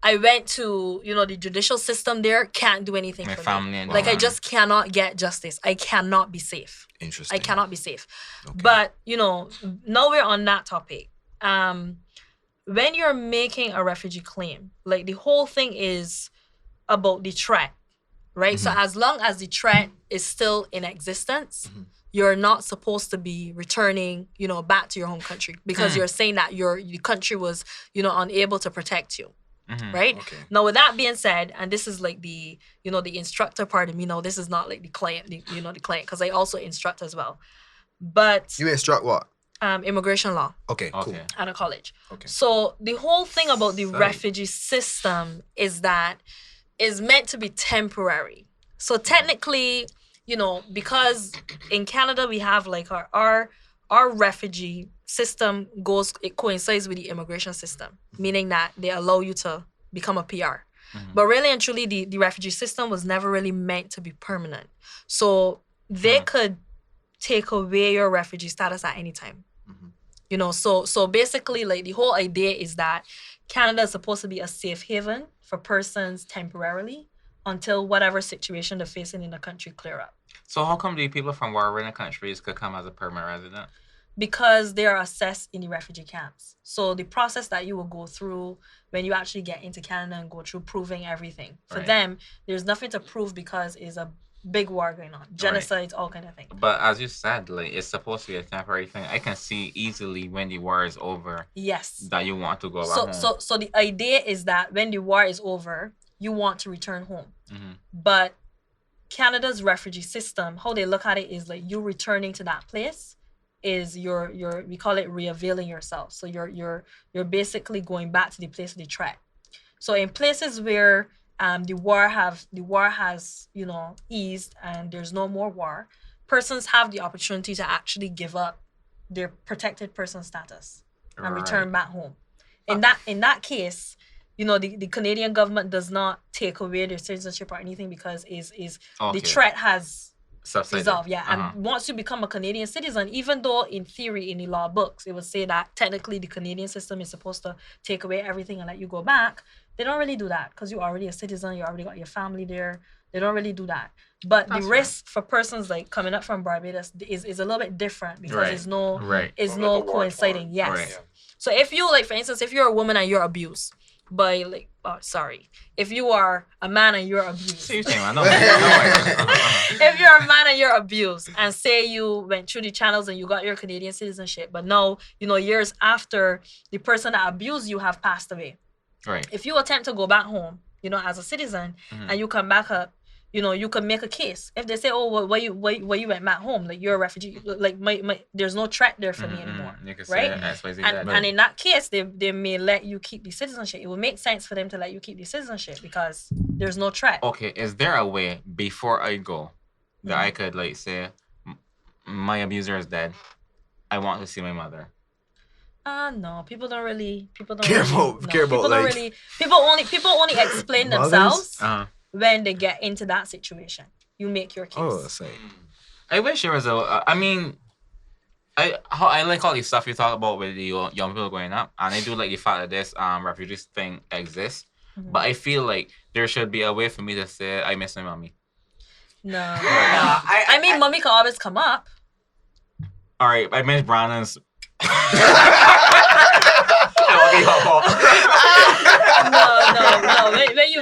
Speaker 3: I went to, the judicial system there, can't do anything for me. I just cannot get justice. I cannot be safe.
Speaker 1: Interesting.
Speaker 3: I cannot be safe. Okay. But, now we're on that topic. When you're making a refugee claim, the whole thing is about the threat, right? So as long as the threat is still in existence, you're not supposed to be returning, back to your home country, because you're saying that your country was, unable to protect you. Right? Okay. Now, with that being said, and this is the instructor part of me. Now, this is not the client, the client, because I also instruct as well. But
Speaker 1: you instruct what?
Speaker 3: Immigration law.
Speaker 1: Okay, cool.
Speaker 3: At a college.
Speaker 1: Okay.
Speaker 3: So the whole thing about the refugee system is that it's meant to be temporary. So technically, because in Canada we have our refugee system coincides with the immigration system, meaning that they allow you to become a PR. But really and truly, the refugee system was never really meant to be permanent. So they could take away your refugee status at any time. So basically, the whole idea is that Canada is supposed to be a safe haven for persons temporarily until whatever situation they're facing in the country clear up.
Speaker 2: So how come the people from wherever in the countries could come as a permanent resident?
Speaker 3: Because they are assessed in the refugee camps. So the process that you will go through when you actually get into Canada and go through proving everything. For them, there's nothing to prove because it's a big war going on. Genocides, all kind of things.
Speaker 2: But as you said, it's supposed to be a temporary thing. I can see easily when the war is over.
Speaker 3: Yes.
Speaker 2: That you want to go back home.
Speaker 3: So the idea is that when the war is over, you want to return home. But Canada's refugee system, how they look at it is you returning to that place is we call it re-availing yourself. So you're basically going back to the place of the threat. So in places where the war has eased and there's no more war, persons have the opportunity to actually give up their protected person status and return back home. in that case, the Canadian government does not take away their citizenship or anything because the
Speaker 2: Okay.
Speaker 3: threat has
Speaker 2: Subsided.
Speaker 3: resolved. Yeah,
Speaker 2: Uh-huh.
Speaker 3: and once you become a Canadian citizen, even though in theory in the law books it would say that technically the Canadian system is supposed to take away everything and let you go back, they don't really do that because you're already a citizen. You already got your family there. They don't really do that. But
Speaker 2: That's
Speaker 3: the risk for persons like coming up from Barbados is a little bit different because
Speaker 2: Right.
Speaker 3: it's no
Speaker 2: Right.
Speaker 3: it's
Speaker 4: Like
Speaker 3: no
Speaker 4: a war
Speaker 3: coinciding.
Speaker 4: torn.
Speaker 3: Yes.
Speaker 2: Right.
Speaker 3: So if you like, for instance, if you're a woman and you're abused by if you are a man and you're abused.
Speaker 2: Same thing, man. No worries.
Speaker 3: If you're a man and you're abused, and say you went through the channels and you got your Canadian citizenship, but now, years after the person that abused you have passed away.
Speaker 2: Right.
Speaker 3: If you attempt to go back home, as a citizen, and you come back up, you can make a case. If they say, oh, well, why you went back home? Like, you're a refugee. Like, there's no threat there for me anymore.
Speaker 2: You can say
Speaker 3: right?
Speaker 2: XYZ
Speaker 3: And in that case, they may let you keep the citizenship. It would make sense for them to let you keep the citizenship because there's no threat.
Speaker 2: Okay, is there a way before I go that I could like say, my abuser is dead. I want to see my mother.
Speaker 3: No, people don't really. People don't
Speaker 1: Care
Speaker 3: really,
Speaker 1: about-
Speaker 3: no,
Speaker 1: care about,
Speaker 3: people don't
Speaker 1: like,
Speaker 3: really. People only explain
Speaker 1: mothers?
Speaker 3: themselves
Speaker 2: Uh-huh.
Speaker 3: when they get into that situation. You make your case.
Speaker 1: Oh, that's like,
Speaker 2: I wish there was I like all these stuff you talk about with the young people growing up, and I do like the fact that this refugees thing exists. But I feel like there should be a way for me to say I miss my mommy.
Speaker 3: No.
Speaker 4: I
Speaker 3: I mean, mommy can always come up.
Speaker 2: All right, I miss Brandon's.
Speaker 3: No. When you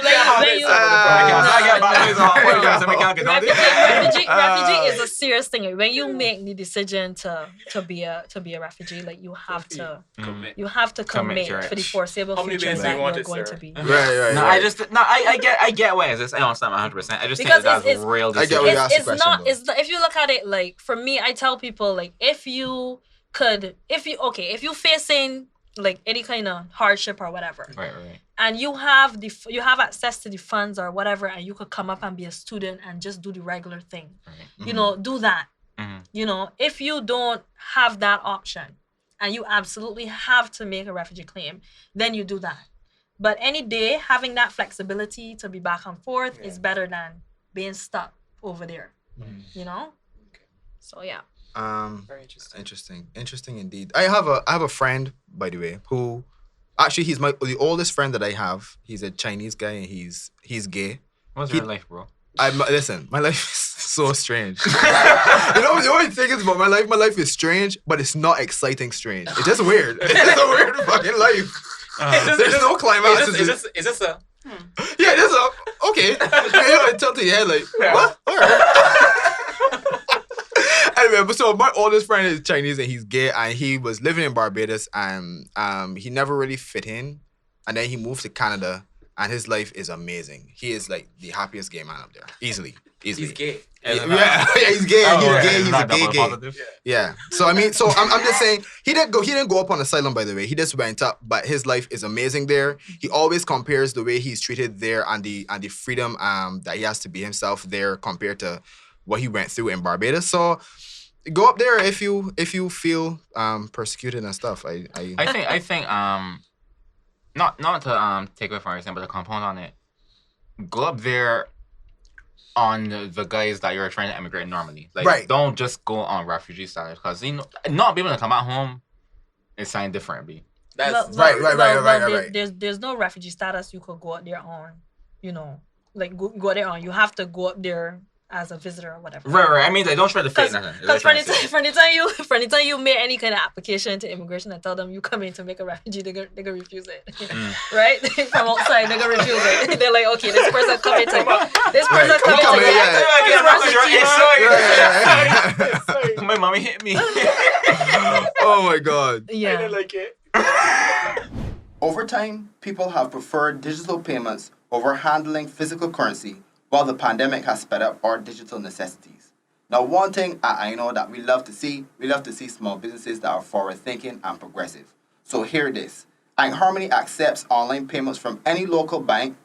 Speaker 3: refugee is a serious thing. When you make the decision to be a refugee, like you have to commit
Speaker 2: Commit,
Speaker 3: for the foreseeable
Speaker 4: How many
Speaker 3: future
Speaker 4: minutes do you
Speaker 3: that
Speaker 4: want
Speaker 3: you're
Speaker 4: it,
Speaker 3: going
Speaker 4: sir?
Speaker 3: to be.
Speaker 1: right.
Speaker 2: No, I get why it's this. I don't understand 100%. I just
Speaker 3: Because
Speaker 2: think that's
Speaker 3: it's-
Speaker 2: real
Speaker 1: I get
Speaker 2: decision.
Speaker 1: what you asked the
Speaker 3: It's
Speaker 1: question,
Speaker 3: not.
Speaker 1: though.
Speaker 3: It's if you look at it like, for me, I tell people like, if you facing like any kind of hardship or whatever,
Speaker 2: Right.
Speaker 3: and you have access to the funds or whatever, and you could come up and be a student and just do the regular thing,
Speaker 2: Right.
Speaker 3: do that.
Speaker 2: Mhm.
Speaker 3: If you don't have that option and you absolutely have to make a refugee claim, then you do that. But any day, having that flexibility to be back and forth is better than being stuck over there.
Speaker 4: Okay.
Speaker 3: So yeah.
Speaker 4: Very interesting.
Speaker 1: Interesting indeed. I have a friend, by the way, who actually he's the oldest friend that I have. He's a Chinese guy and he's gay.
Speaker 2: What's your life, bro?
Speaker 1: Listen, my life is so strange. The only thing is about my life is strange, but it's not exciting strange. It's just weird. It's just a weird fucking life. There's no climax.
Speaker 4: Is this a
Speaker 1: Yeah, there's a okay. I tilt your head like what? All right. Anyway, but so my oldest friend is Chinese and he's gay, and he was living in Barbados, and he never really fit in, and then he moved to Canada, and his life is amazing. He is like the happiest gay man up there, easily.
Speaker 4: he's gay?
Speaker 1: Yeah, he's gay.
Speaker 2: Oh,
Speaker 1: He's
Speaker 2: yeah,
Speaker 1: gay. He's a
Speaker 2: not
Speaker 1: gay
Speaker 2: double
Speaker 1: gay.
Speaker 2: positive.
Speaker 1: Yeah. So I mean, I'm just saying he didn't go up on Asylum, by the way. He just went up, but his life is amazing there. He always compares the way he's treated there and the freedom that he has to be himself there compared to what he went through in Barbados. So go up there if you feel persecuted and stuff. I
Speaker 2: think not to take away from our example, but to compound on it, go up there on the guys that you're trying to emigrate normally. Like,
Speaker 1: Right.
Speaker 2: Don't just go on refugee status, because not being able to come back home is something different.
Speaker 4: That's
Speaker 1: Right.
Speaker 3: There's no refugee status you could go out there on. Like go there on. You have to go up there as a visitor or whatever.
Speaker 2: Right. I mean, they don't try to fake nothing.
Speaker 3: Because from the time you make any kind of application to immigration and tell them you come in to make a refugee, they gonna refuse it. Right? From outside, they gonna refuse it. They're like, okay, this person coming to
Speaker 2: My mommy hit me.
Speaker 1: Oh my God.
Speaker 3: Yeah.
Speaker 4: like it.
Speaker 1: Over time, people have preferred digital payments over handling physical currency, while the pandemic has sped up our digital necessities. Now, one thing I know that we love to see small businesses that are forward-thinking and progressive. So hear this. Harmony accepts online payments from any local bank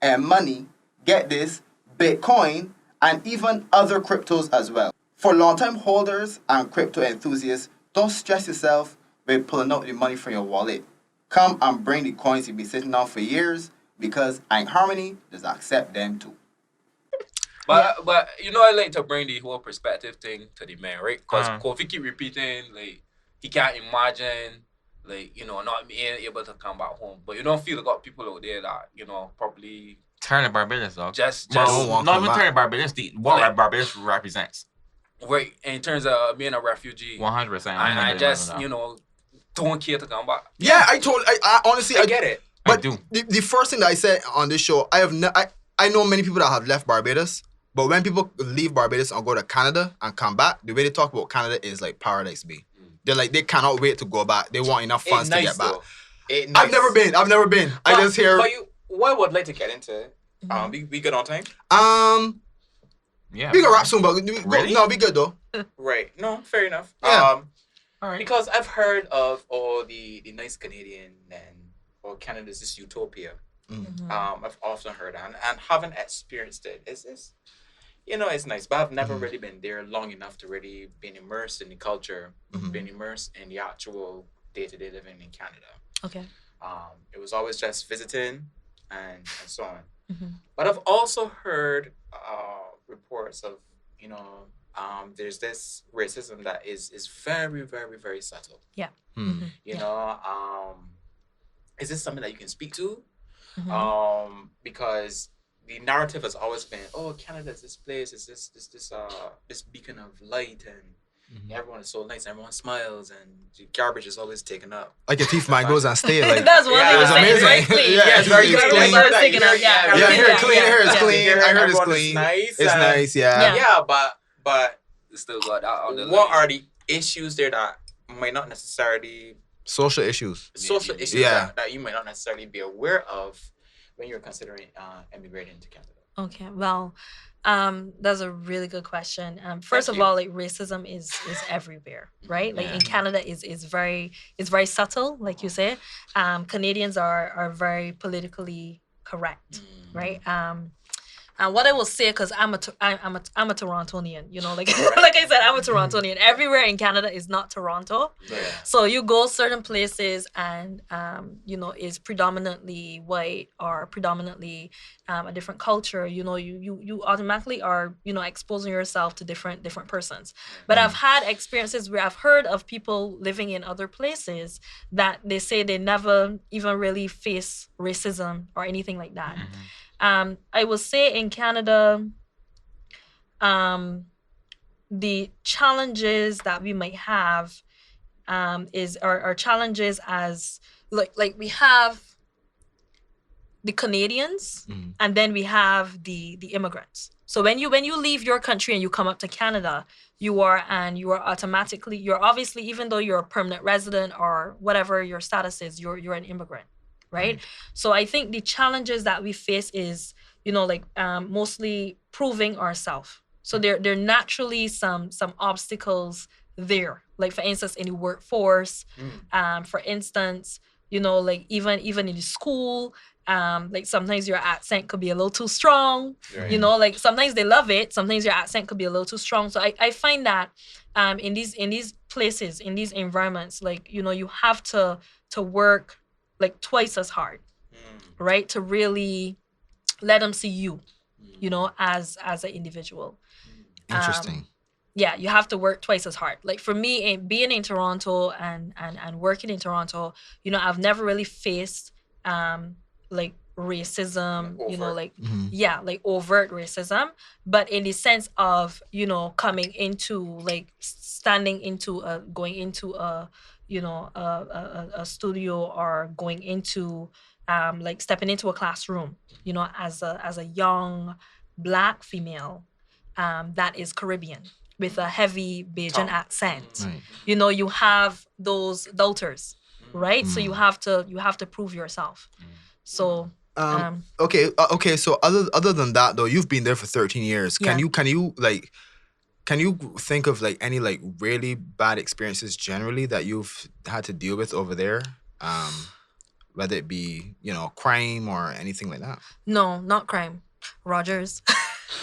Speaker 1: and money, get this, Bitcoin, and even other cryptos as well. For long-time holders and crypto enthusiasts, don't stress yourself with pulling out the money from your wallet. come and bring the coins you've been sitting on for years because in harmony, just accept them too.
Speaker 5: But you know, I like to bring the whole perspective thing to the man, right? Because Kofi keep repeating, like, he can't imagine, like, you know, not being able to come back home. But you don't feel got people out there that, you know, probably
Speaker 2: Turn to Barbados, dog.
Speaker 5: just
Speaker 2: Not even turn to Barbados. What
Speaker 5: Like-
Speaker 2: Barbados represents.
Speaker 5: right in terms of being a refugee.
Speaker 2: 100%.
Speaker 5: I just, you know, don't care to come back.
Speaker 1: Yeah, I honestly,
Speaker 4: I get it.
Speaker 2: I
Speaker 1: But
Speaker 2: do.
Speaker 1: the first thing that I said on this show, I know many people that have left Barbados, but when people leave Barbados and go to Canada and come back, the way they talk about Canada is like paradise be. They're like, they cannot wait to go back. They want enough funds to get back. I've never been. I just hear.
Speaker 4: But what I would like to get into, we good on time?
Speaker 2: Yeah.
Speaker 1: We can rap soon, but
Speaker 2: Really?
Speaker 1: no, we good though.
Speaker 4: Right. No, fair enough.
Speaker 1: Yeah.
Speaker 2: All right.
Speaker 4: Because I've heard of all the nice Canadian or Canada's this utopia. I've often heard and haven't experienced it. It's you know, it's nice, but I've never really been there long enough to really been immersed in the culture, been immersed in the actual day-to-day living in Canada.
Speaker 3: Okay.
Speaker 4: It was always just visiting and so on. But I've also heard reports of, you know, there's this racism that is very, very, very subtle.
Speaker 3: Yeah.
Speaker 4: You know, is this something that you can speak to? Because the narrative has always been, oh, Canada is this place, is this beacon of light, and everyone is so nice, everyone smiles, and the garbage is always taken up.
Speaker 1: Like a thief man goes and stay. Like
Speaker 3: That's one
Speaker 4: Yeah,
Speaker 3: thing.
Speaker 4: it was
Speaker 3: It's very
Speaker 1: amazing.
Speaker 3: clean.
Speaker 1: Yeah, it's very
Speaker 3: That's
Speaker 1: clean.
Speaker 3: what I was thinking of. Yeah.
Speaker 1: Yeah, here it's clean. Here it's
Speaker 3: Yeah.
Speaker 1: clean. I heard it's
Speaker 4: Everyone is
Speaker 1: clean.
Speaker 4: nice.
Speaker 1: It's
Speaker 4: and-
Speaker 1: nice. Yeah.
Speaker 4: Yeah, but
Speaker 5: It's still got that on the
Speaker 4: what
Speaker 5: line.
Speaker 4: are the issues there that might not necessarily
Speaker 1: Social issues.
Speaker 4: social issues
Speaker 1: Yeah.
Speaker 4: that you might not necessarily be aware of when you're considering emigrating to Canada?
Speaker 3: Okay, well, that's a really good question. First
Speaker 4: Thank
Speaker 3: of
Speaker 4: you.
Speaker 3: all, like racism is everywhere, right? Like in Canada is very subtle, like you say. Canadians are very politically correct, right? And what I will say, because I'm a Torontonian, you know, like like I said, I'm a Torontonian. Everywhere in Canada is not Toronto.
Speaker 4: Yeah.
Speaker 3: So you go certain places and, you know, is predominantly white or predominantly a different culture, you know, you automatically are, you know, exposing yourself to different persons. But I've had experiences where I've heard of people living in other places that they say they never even really face racism or anything like that. I will say in Canada, the challenges that we might have are challenges as like we have the Canadians and then we have the immigrants. So when you leave your country and you come up to Canada, you are automatically, you're obviously, even though you're a permanent resident or whatever your status is, you're an immigrant. Right? So I think the challenges that we face is, you know, like mostly proving ourselves. So there naturally some obstacles there. Like for instance, in the workforce, for instance, you know, like even in the school, like sometimes your accent could be a little too strong.
Speaker 4: Right.
Speaker 3: You know, like sometimes they love it, sometimes your accent could be a little too strong. So I find that in these places, in these environments, like, you know, you have to work like twice as hard, right? To really let them see you, you know, as an individual.
Speaker 1: Interesting.
Speaker 3: Yeah, you have to work twice as hard. Like for me, being in Toronto and working in Toronto, you know, I've never really faced like racism, you know, like like overt racism, but in the sense of, you know, coming into like standing into going into a, you know, a studio or going into like stepping into a classroom, you know, as a young Black female that is Caribbean with a heavy Bajan accent.
Speaker 1: Right.
Speaker 3: You know, you have those doubters, right? So you have to prove yourself. So
Speaker 1: Okay. So other than that though, you've been there for 13 years. Can you think of like any like really bad experiences generally that you've had to deal with over there? Whether it be, you know, crime or anything like that.
Speaker 3: no, not crime. Rogers.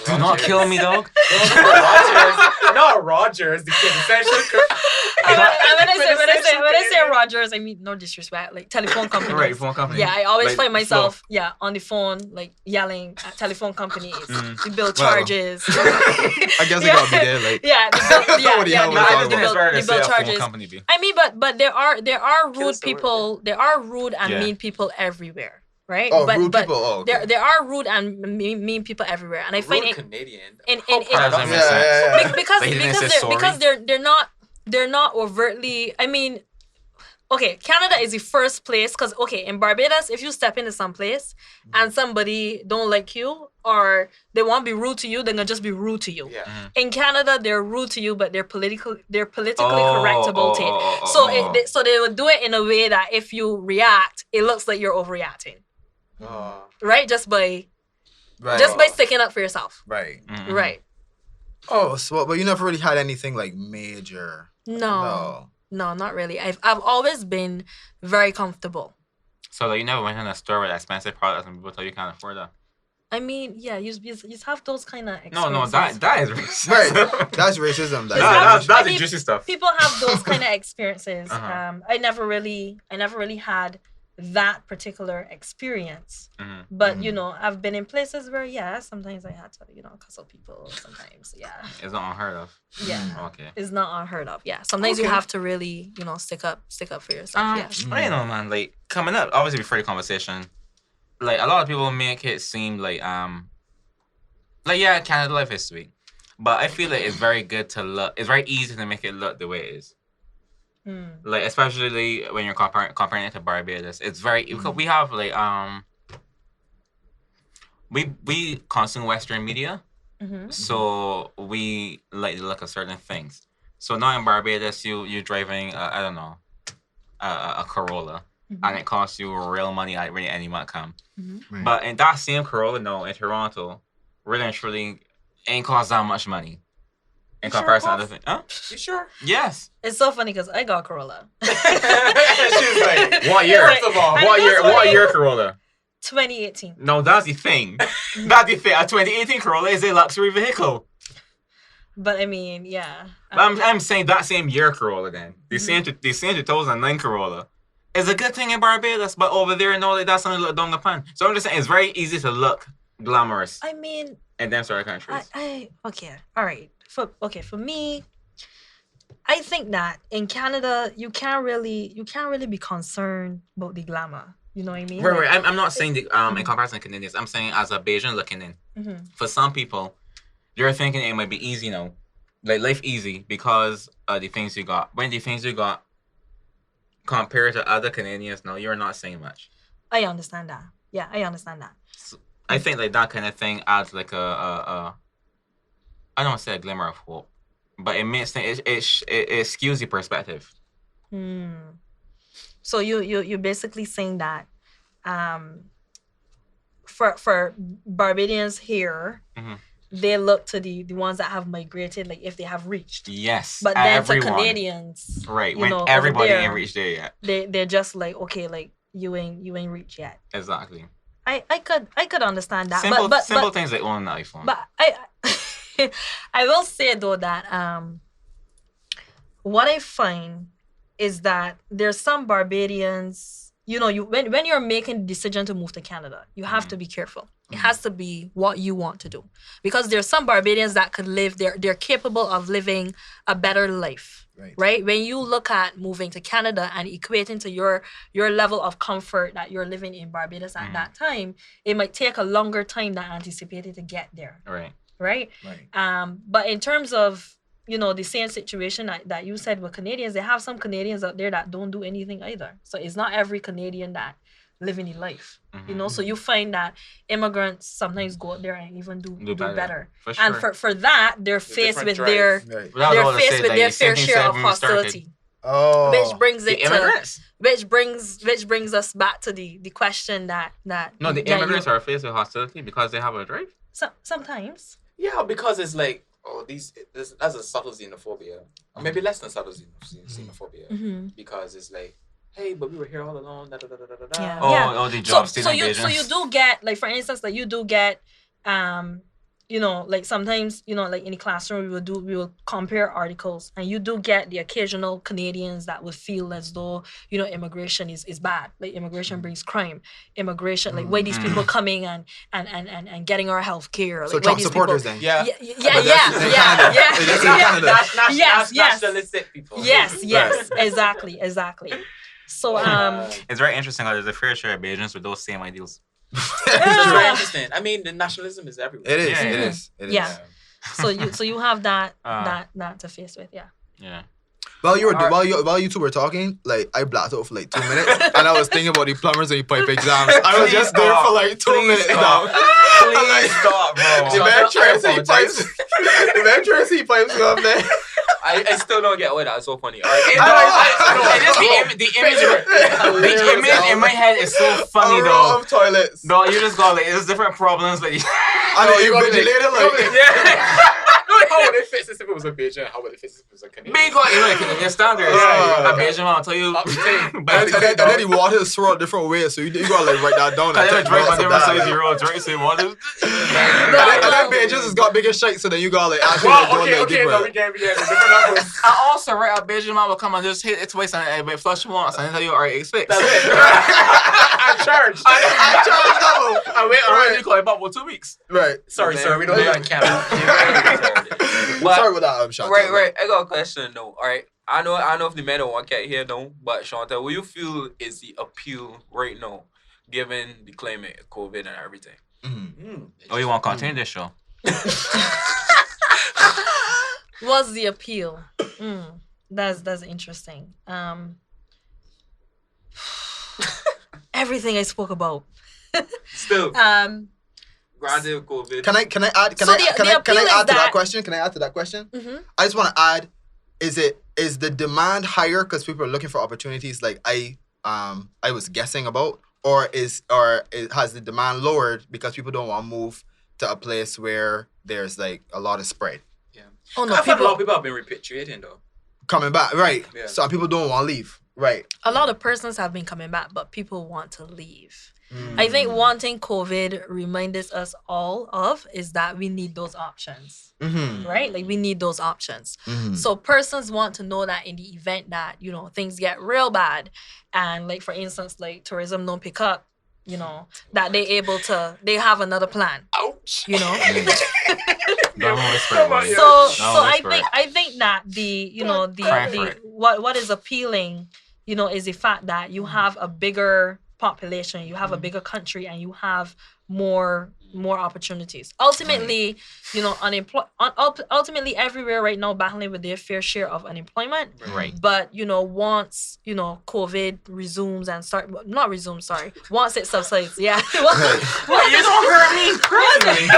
Speaker 2: Do not kill me, dog.
Speaker 4: Rogers, not Rogers, the quintessential
Speaker 3: I say Rogers, I mean no disrespect, like telephone companies.
Speaker 2: Right, phone company.
Speaker 3: Yeah, I always
Speaker 2: Like,
Speaker 3: find myself on the phone like yelling at telephone companies. The bill
Speaker 1: Well,
Speaker 3: charges.
Speaker 1: I guess I gotta be there. Like,
Speaker 3: What do you have
Speaker 1: with
Speaker 2: I
Speaker 1: that
Speaker 2: just didn't expect her to
Speaker 3: the
Speaker 2: say
Speaker 3: bill
Speaker 2: a phone
Speaker 3: charges.
Speaker 2: company be.
Speaker 3: I mean, but there are
Speaker 4: Kill
Speaker 3: rude
Speaker 4: us the word,
Speaker 3: people. There are rude and
Speaker 2: Yeah.
Speaker 3: mean people everywhere, right?
Speaker 1: oh,
Speaker 3: but
Speaker 1: rude
Speaker 3: but
Speaker 1: people. Oh, okay.
Speaker 3: there are rude and mean people everywhere, and I find
Speaker 4: Rude
Speaker 3: it
Speaker 4: Canadian.
Speaker 3: in-
Speaker 4: How
Speaker 3: in- in-
Speaker 4: paradoxical.
Speaker 2: Doesn't make sense.
Speaker 3: because
Speaker 2: Like, he didn't say
Speaker 3: they're,
Speaker 2: sorry?
Speaker 3: because they're not overtly. I mean, okay, Canada is the first place because in Barbados, if you step into some place and somebody don't like you or they want to be rude to you, they're gonna just be rude to you.
Speaker 4: Yeah.
Speaker 3: In Canada, they're rude to you, but they're politically correctable to it. So they would do it in a way that if you react, it looks like you're overreacting, right? Just by sticking up for yourself,
Speaker 1: Right.
Speaker 2: Mhm.
Speaker 3: right?
Speaker 1: Oh, so but you never really had anything like major.
Speaker 3: No, not really. I've always been very comfortable.
Speaker 2: So like, you never went in a store with expensive products and people tell you can't afford that.
Speaker 3: I mean, yeah, you have those kind of
Speaker 2: No,
Speaker 3: experiences.
Speaker 2: that is racist.
Speaker 1: Right. That's racism.
Speaker 2: That's
Speaker 3: I
Speaker 2: the
Speaker 3: mean,
Speaker 2: juicy stuff.
Speaker 3: People have those kind of experiences.
Speaker 2: Uh-huh.
Speaker 3: I never really had that particular experience.
Speaker 2: Mhm.
Speaker 3: But I've been in places where sometimes I had to cuss out people. Sometimes
Speaker 2: It's not unheard of.
Speaker 3: yeah,
Speaker 2: Okay.
Speaker 3: it's not unheard of. Yeah, sometimes you
Speaker 1: Okay.
Speaker 3: have to really stick up for yourself. Yeah.
Speaker 2: I don't know, man. Like, coming up, obviously before the conversation, like, a lot of people make it seem like Canada life is sweet, but I feel like it's very good to look. It's very easy to make it look the way it is. Like, especially when you're comparing it to Barbados, it's very because we have like we consume Western media, so we like to look at certain things. So now in Barbados, you're driving I don't know a Corolla, and it costs you real money like really any month come.
Speaker 1: Right.
Speaker 2: But in that same Corolla, no, in Toronto, really and truly ain't cost that much money. In comparison to other things. Huh?
Speaker 4: You sure?
Speaker 2: Yes.
Speaker 3: It's so funny because I got Corolla.
Speaker 4: She's like,
Speaker 2: What year?
Speaker 4: First of all,
Speaker 2: What year Corolla?
Speaker 3: 2018.
Speaker 2: No, that's the thing. That's the thing. A 2018 Corolla is a luxury vehicle.
Speaker 3: But I mean, yeah.
Speaker 2: But I'm saying that same year Corolla then. The same 2009 Corolla is a good thing in Barbados, but over there, no, like, that's something to look down upon. So I'm just saying it's very easy to look glamorous
Speaker 3: I mean,
Speaker 2: in them sort of countries.
Speaker 3: okay, all right. For me, I think that in Canada you can't really be concerned about the glamour. You know what I mean?
Speaker 2: Right. I'm not saying the, in comparison to Canadians. I'm saying as a Bajan looking in. For some people, you're thinking it might be easy now, like life easy because the things you got. When the things you got compared to other Canadians, no, you're not saying much.
Speaker 3: I understand that. Yeah, I understand that.
Speaker 2: So I think like that kind of thing adds like a I don't want to say a glimmer of hope, but it makes things it skews the perspective.
Speaker 3: So you're basically saying that for Barbadians here, they look to the ones that have migrated, like if they have reached.
Speaker 2: Yes.
Speaker 3: But then
Speaker 2: everyone.
Speaker 3: to Canadians,
Speaker 2: right,
Speaker 3: you
Speaker 2: when
Speaker 3: know,
Speaker 2: everybody
Speaker 3: over there,
Speaker 2: ain't reached there yet.
Speaker 3: they're just like, okay, like you ain't reached yet.
Speaker 2: Exactly.
Speaker 3: I could understand that.
Speaker 2: Simple things like owning an iPhone.
Speaker 3: But I will say though that what I find is that there's some Barbadians, when you're making the decision to move to Canada, you have to be careful. It has to be what you want to do. Because there's some Barbadians that could live, they're capable of living a better life. Right? When you look at moving to Canada and equating to your level of comfort that you're living in Barbados at that time, it might take a longer time than anticipated to get there. Right? But in terms of, the same situation that you said with Canadians, they have some Canadians out there that don't do anything either. So it's not every Canadian that live in life. So you find that immigrants sometimes go out there and even do better.
Speaker 2: For sure.
Speaker 3: And for that, they're faced with their fair share of hostility.
Speaker 1: Oh.
Speaker 3: Which brings it
Speaker 2: immigrants?
Speaker 3: which brings us back to the question that
Speaker 2: No, the immigrants are faced with hostility because they have a drive?
Speaker 3: Sometimes.
Speaker 4: Yeah, because it's like, that's a subtle xenophobia. Or maybe less than subtle xenophobia. Because it's like, hey, but we were here all along. Da, da, da, da, da, da.
Speaker 2: The job
Speaker 3: so you do get, like, for instance, like you do get like sometimes, like in the classroom, we will compare articles, and you do get the occasional Canadians that would feel as though, immigration is bad. Like immigration brings crime. Immigration, like why these people coming and getting our health care. Like,
Speaker 1: So Trump supporters
Speaker 3: people,
Speaker 1: then.
Speaker 3: yeah. Yes.
Speaker 4: Nationalistic people.
Speaker 3: Yes, exactly. So
Speaker 2: It's very interesting how there's a fair share of Bajans with those same ideals.
Speaker 4: It's very interesting. I mean, the nationalism is everywhere.
Speaker 1: It is.
Speaker 2: Yeah,
Speaker 1: It
Speaker 2: yeah.
Speaker 1: is. It is.
Speaker 3: Yeah. so you have that to face with, yeah.
Speaker 2: Yeah.
Speaker 1: While you two were talking, like I blacked out for like 2 minutes, and I was thinking about the plumbers and the pipe exams. I was just there for like 2 minutes now.
Speaker 2: Please stop, bro.
Speaker 1: The man trying to see pipes. The man trying to see pipes go up there.
Speaker 5: I still don't get why that's so funny. All right.
Speaker 2: The image in my head is so funny
Speaker 1: A row
Speaker 2: though.
Speaker 1: of toilets.
Speaker 2: No, you just got like there's different problems like
Speaker 1: I know you vigilated like.
Speaker 4: How would it fit if it was a Bajan? How would it fit if it was a Canadian?
Speaker 2: big like Canadian standards.
Speaker 1: Yeah.
Speaker 2: A Bajan man, I'll tell you.
Speaker 1: And then the water is swirled different ways, so you gotta like write that down.
Speaker 2: I
Speaker 1: And
Speaker 2: never
Speaker 1: take
Speaker 2: drink
Speaker 1: notes
Speaker 2: my
Speaker 1: of
Speaker 2: different
Speaker 1: that.
Speaker 2: size zero drink say water.
Speaker 1: And then Bajans has got bigger shakes, so then you got like actually like, doing like deeper.
Speaker 4: No, we can't. Different levels.
Speaker 2: I also right a Bajan man will come and just hit its waist and flush once and tell you alright, it's fixed.
Speaker 4: That's it. I'm charged.
Speaker 1: I charged double.
Speaker 2: I wait around you call it about 2 weeks.
Speaker 1: Right.
Speaker 4: Sorry, we don't live in Canada.
Speaker 1: Sorry about that, Shontel.
Speaker 5: Right. I got a question though. All right. I know if the men don't want cat here though, but Shontel, what you feel is the appeal right now, given the climate, COVID and everything?
Speaker 2: Oh, you want to continue this show?
Speaker 3: What's the appeal? That's interesting. Everything I spoke about.
Speaker 5: Still, granted COVID.
Speaker 1: Can I add? Can
Speaker 3: So
Speaker 1: I
Speaker 3: the
Speaker 1: add to
Speaker 3: appeal is
Speaker 1: that
Speaker 3: that-
Speaker 1: question? Can I add to that question?
Speaker 3: Mhm.
Speaker 1: I just want to add: is the demand higher because people are looking for opportunities like I was guessing about, or has the demand lowered because people don't want to move to a place where there's like a lot of spread
Speaker 3: Oh no,
Speaker 4: I feel a lot of people have been repatriating though.
Speaker 1: coming back, right?
Speaker 4: Yeah.
Speaker 1: So people don't want to leave, right?
Speaker 3: a lot of persons have been coming back, but people want to leave. I think one thing COVID reminded us all of is that we need those options, right? Like we need those options. So persons want to know that in the event that, things get real bad and like, for instance, like tourism don't pick up, that they have another plan,
Speaker 4: Ouch.
Speaker 2: Don't whisper.
Speaker 4: Come on,
Speaker 2: boy.
Speaker 4: yeah.
Speaker 3: So
Speaker 2: whisper.
Speaker 3: I think that the
Speaker 2: Cry for it.
Speaker 3: what is appealing, is the fact that you have a bigger population, you have a bigger country, and you have more opportunities. Ultimately, ultimately everywhere right now battling with their fair share of unemployment.
Speaker 2: Right.
Speaker 3: But once COVID resumes and once it subsides, yeah.
Speaker 2: Well, you don't hurt me personally.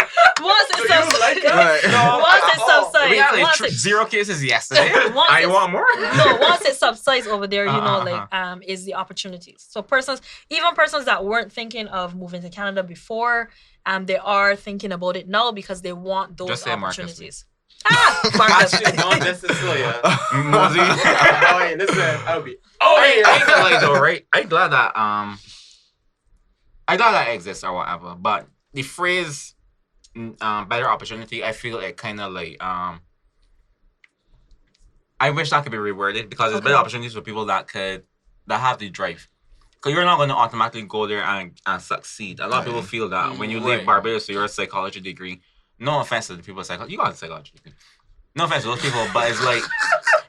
Speaker 3: Once it subsides,
Speaker 1: Right.
Speaker 3: once it subsides,
Speaker 2: We had like
Speaker 3: once it-
Speaker 2: 0 cases yesterday.
Speaker 3: Once
Speaker 2: I
Speaker 3: it's-
Speaker 2: want more.
Speaker 3: no, once it subsides over there,
Speaker 2: Uh-huh.
Speaker 3: is the opportunities. So persons that weren't thinking of moving to Canada before, they are thinking about it now because they want those
Speaker 2: Just say Marcus,
Speaker 3: opportunities. Marcus.
Speaker 4: Actually, no, this is so yeah.
Speaker 2: Mosey.
Speaker 4: Oh wait, listen, I'll be.
Speaker 2: I ain't gonna lie though, right? I'm glad that exists or whatever. But the phrase better opportunity, I feel it kind of like I wish that could be reworded because there's better opportunities for people that have the drive. Because you're not going to automatically go there and succeed. A lot of people feel that when you leave Barbados with your psychology degree, no offense to the people with psychology, you got a psychology degree. No offense to those people, but it's like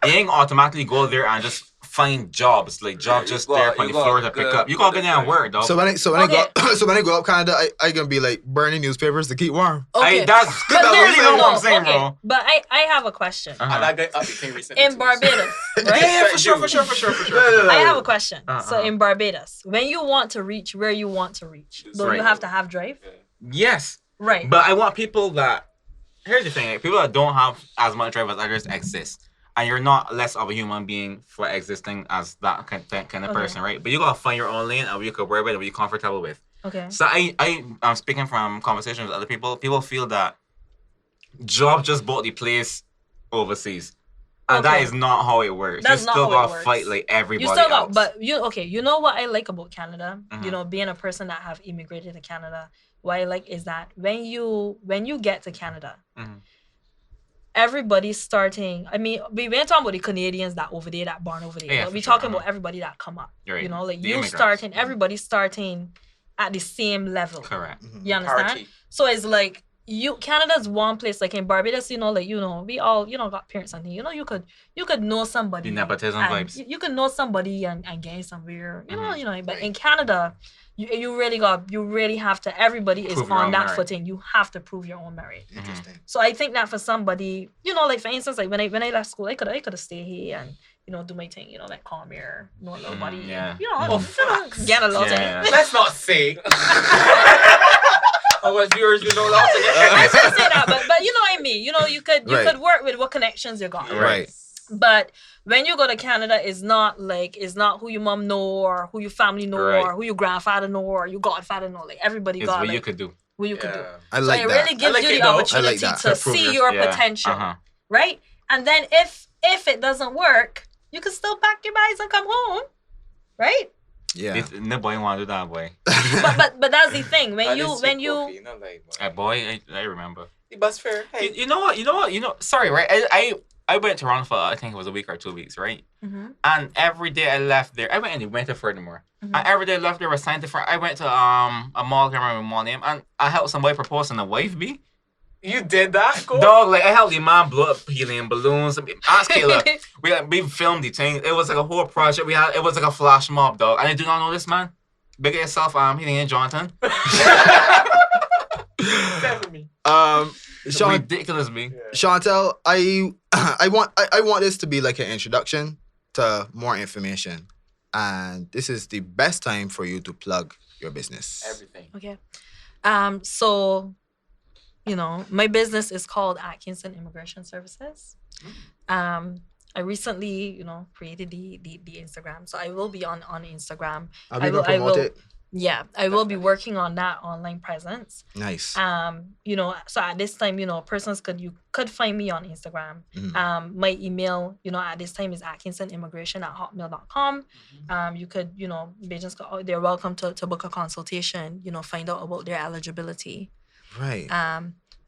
Speaker 2: you ain't automatically go there and just find jobs. Like jobs just there on the floor to pick up. You gotta get there and work, dog.
Speaker 1: So when I go up Canada, I gonna be like burning newspapers to keep warm.
Speaker 3: Okay.
Speaker 2: That's
Speaker 3: But
Speaker 2: really
Speaker 3: no,
Speaker 2: what I'm saying, bro.
Speaker 3: But I have a question.
Speaker 2: Uh-huh.
Speaker 4: And I got updating recently.
Speaker 3: In Barbados, right?
Speaker 2: Yeah, for sure.
Speaker 3: I have a question.
Speaker 2: Uh-uh.
Speaker 3: So in Barbados, when you want to reach where you want to reach,
Speaker 5: Just
Speaker 3: don't
Speaker 2: right.
Speaker 3: you have to have drive?
Speaker 2: Yes,
Speaker 3: Right.
Speaker 2: but I want people that. Here's the thing: like, people that don't have as much drive as others exist, and you're not less of a human being for existing as that kind of
Speaker 3: Okay.
Speaker 2: person, right? But you gotta find your own lane and what you could work with and what you're comfortable with.
Speaker 3: Okay.
Speaker 2: So I'm speaking from conversations with other people. People feel that job just bought the place overseas. And that
Speaker 3: Okay.
Speaker 2: is not how it works.
Speaker 3: That's
Speaker 2: you
Speaker 3: not
Speaker 2: still
Speaker 3: how it
Speaker 2: gotta
Speaker 3: works.
Speaker 2: fight like everybody
Speaker 3: You still got,
Speaker 2: else.
Speaker 3: but you know what I like about Canada?
Speaker 2: Mhm.
Speaker 3: Being a person that have immigrated to Canada, what I like is that when you get to Canada,
Speaker 2: Mhm.
Speaker 3: everybody's starting. I mean, we ain't talking about the Canadians that over there, that born over there.
Speaker 2: Yeah,
Speaker 3: But
Speaker 2: for
Speaker 3: we
Speaker 2: sure,
Speaker 3: talking about everybody that come up.
Speaker 2: Right.
Speaker 3: You know, like
Speaker 2: The
Speaker 3: you
Speaker 2: immigrants.
Speaker 3: starting,
Speaker 2: Mhm.
Speaker 3: everybody's starting at the same level.
Speaker 2: Correct.
Speaker 3: You understand?
Speaker 4: Parity.
Speaker 3: So it's like Canada's one place, like in Barbados, we all, got parents and things. You could know somebody.
Speaker 2: The nepotism
Speaker 3: and
Speaker 2: vibes.
Speaker 3: You could know somebody and get somewhere.
Speaker 2: Mhm.
Speaker 3: But in Canada, you really have to. Everybody is
Speaker 2: Prove your
Speaker 3: on
Speaker 2: own
Speaker 3: that
Speaker 2: merit.
Speaker 3: footing. You have to prove your own merit.
Speaker 1: Interesting.
Speaker 3: So I think that for somebody, like for instance, like when I left school, I could have stayed here and do my thing, like Cawmere, know a little buddy,
Speaker 2: yeah.
Speaker 3: get a little thing.
Speaker 2: Yeah.
Speaker 4: Let's not say. Our viewers, you know
Speaker 3: I
Speaker 4: lots
Speaker 3: shouldn't say that, but you know what I mean. You
Speaker 1: Right.
Speaker 3: could work with what connections you got.
Speaker 1: Right.
Speaker 3: But when you go to Canada, it's not who your mom know or who your family know
Speaker 2: Right.
Speaker 3: or who your grandfather know or your godfather know. Like everybody
Speaker 2: It's
Speaker 3: got
Speaker 2: what
Speaker 3: like
Speaker 2: you could do.
Speaker 3: what you could do.
Speaker 1: I
Speaker 3: So
Speaker 1: like
Speaker 3: it
Speaker 1: that.
Speaker 3: really gives
Speaker 4: like
Speaker 3: you
Speaker 4: it
Speaker 3: the
Speaker 4: though. I
Speaker 1: like
Speaker 3: opportunity
Speaker 1: that.
Speaker 3: to
Speaker 1: To prove
Speaker 3: see
Speaker 1: your-
Speaker 3: your potential,
Speaker 2: Uh-huh.
Speaker 3: right? And then if it doesn't work, you can still pack your bags and come home, right?
Speaker 1: Yeah.
Speaker 2: No boy want to do that, boy.
Speaker 3: But that's the thing when you
Speaker 2: Boy, I remember.
Speaker 4: the bus fare. Hey,
Speaker 2: You know what? Sorry, right? I went to Toronto for I think it was a week or 2 weeks, right?
Speaker 3: Mhm.
Speaker 2: And every day I left there, I went in the winter furthermore.
Speaker 3: Mhm.
Speaker 2: And every day I left there was something different. I went to a mall, I can't remember the mall name, and I helped somebody propose and a wife be.
Speaker 4: you did that? Go.
Speaker 2: Dog, like I helped the man blow up helium balloons. Ask Kayla. we filmed the thing. It was like a whole project we had. It was like a flash mob, dog. And I do not know this man. Big at yourself, he named Jonathan.
Speaker 4: Definitely.
Speaker 1: Sean,
Speaker 2: Ridiculous, me.
Speaker 1: Shontel, I want this to be like an introduction to more information, and this is the best time for you to plug your business.
Speaker 4: Everything.
Speaker 3: Okay. So, my business is called Atkinson Immigration Services. I recently, created the Instagram. So I will be on Instagram.
Speaker 1: Are we gonna promote it?
Speaker 3: Yeah, I will be working on that online presence.
Speaker 1: Nice.
Speaker 3: So at this time, persons you could find me on Instagram.
Speaker 1: Mhm.
Speaker 3: My email, at this time is atkinsonimmigration@hotmail.com. You could, they're welcome to book a consultation, find out about their eligibility.
Speaker 1: Right.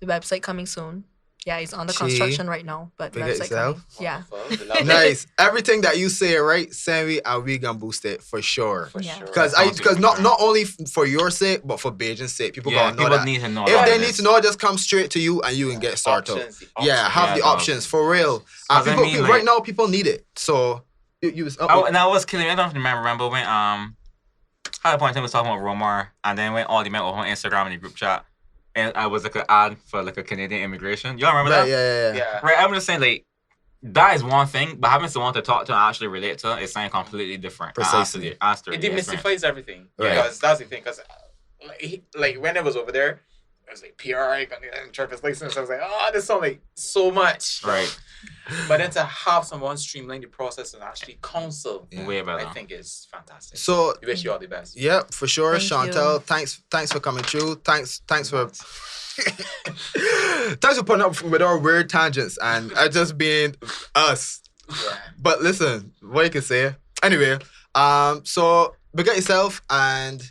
Speaker 3: The website coming soon. Yeah, it's under
Speaker 1: Gee.
Speaker 3: construction right now, but
Speaker 1: Big
Speaker 3: website
Speaker 1: yourself.
Speaker 3: coming. Yeah.
Speaker 4: Wonderful. Love it.
Speaker 1: Nice. Everything that you say, right? Send me and we gonna boost it for sure.
Speaker 4: For
Speaker 3: Yeah.
Speaker 4: sure.
Speaker 1: Because not only for your sake, but for Bajans' sake. People
Speaker 2: Yeah,
Speaker 1: gotta know
Speaker 2: people
Speaker 1: that.
Speaker 2: need to know.
Speaker 1: If
Speaker 2: about
Speaker 1: they
Speaker 2: this.
Speaker 1: need to know, just come straight to you and you can get started.
Speaker 4: Options, the
Speaker 1: Yeah, have
Speaker 2: Yeah,
Speaker 1: the
Speaker 2: dog.
Speaker 1: options for real.
Speaker 2: Cause I mean,
Speaker 1: Right now, people need it. So you was
Speaker 2: And I was killing me. I don't remember when at a point in time was talking about Romar, and then when all the men were on Instagram in the group chat, and I was like an ad for like a Canadian immigration. Y'all remember
Speaker 1: right,
Speaker 2: that?
Speaker 1: yeah.
Speaker 4: Yeah.
Speaker 2: Right. I'm just saying like that is one thing, but having someone to talk to and actually relate to is something completely different.
Speaker 1: Precisely.
Speaker 2: After
Speaker 4: It
Speaker 2: the experience.
Speaker 4: demystifies everything.
Speaker 1: Right.
Speaker 4: Because that's the thing. Because like when I was over there, I was like PR, driver's license. I was like, oh, this sounds like so much.
Speaker 2: Right.
Speaker 4: But then to have someone streamline the process and actually counsel,
Speaker 1: Yeah.
Speaker 2: Way better.
Speaker 4: I think is fantastic.
Speaker 1: So
Speaker 4: We wish you all the best.
Speaker 1: yeah, for sure,
Speaker 3: Thank
Speaker 1: Shontel.
Speaker 3: you.
Speaker 1: Thanks for coming through. Thanks for thanks for putting up with our weird tangents and just being us.
Speaker 4: Yeah.
Speaker 1: But listen, what you can say. Anyway, so big up yourself and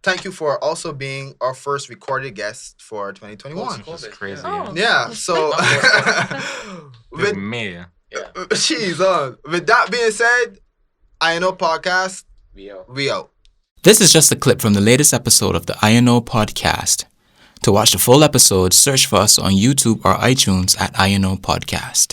Speaker 1: thank you for also being our first recorded guest for 2021.
Speaker 2: It's crazy.
Speaker 3: Oh.
Speaker 1: Yeah, so
Speaker 2: With
Speaker 1: with
Speaker 2: me.
Speaker 4: Yeah.
Speaker 1: with that being said, INO podcast,
Speaker 4: We out.
Speaker 1: we out.
Speaker 6: This is just a clip from the latest episode of the INO podcast. To watch the full episode, search for us on YouTube or iTunes at INO Podcast.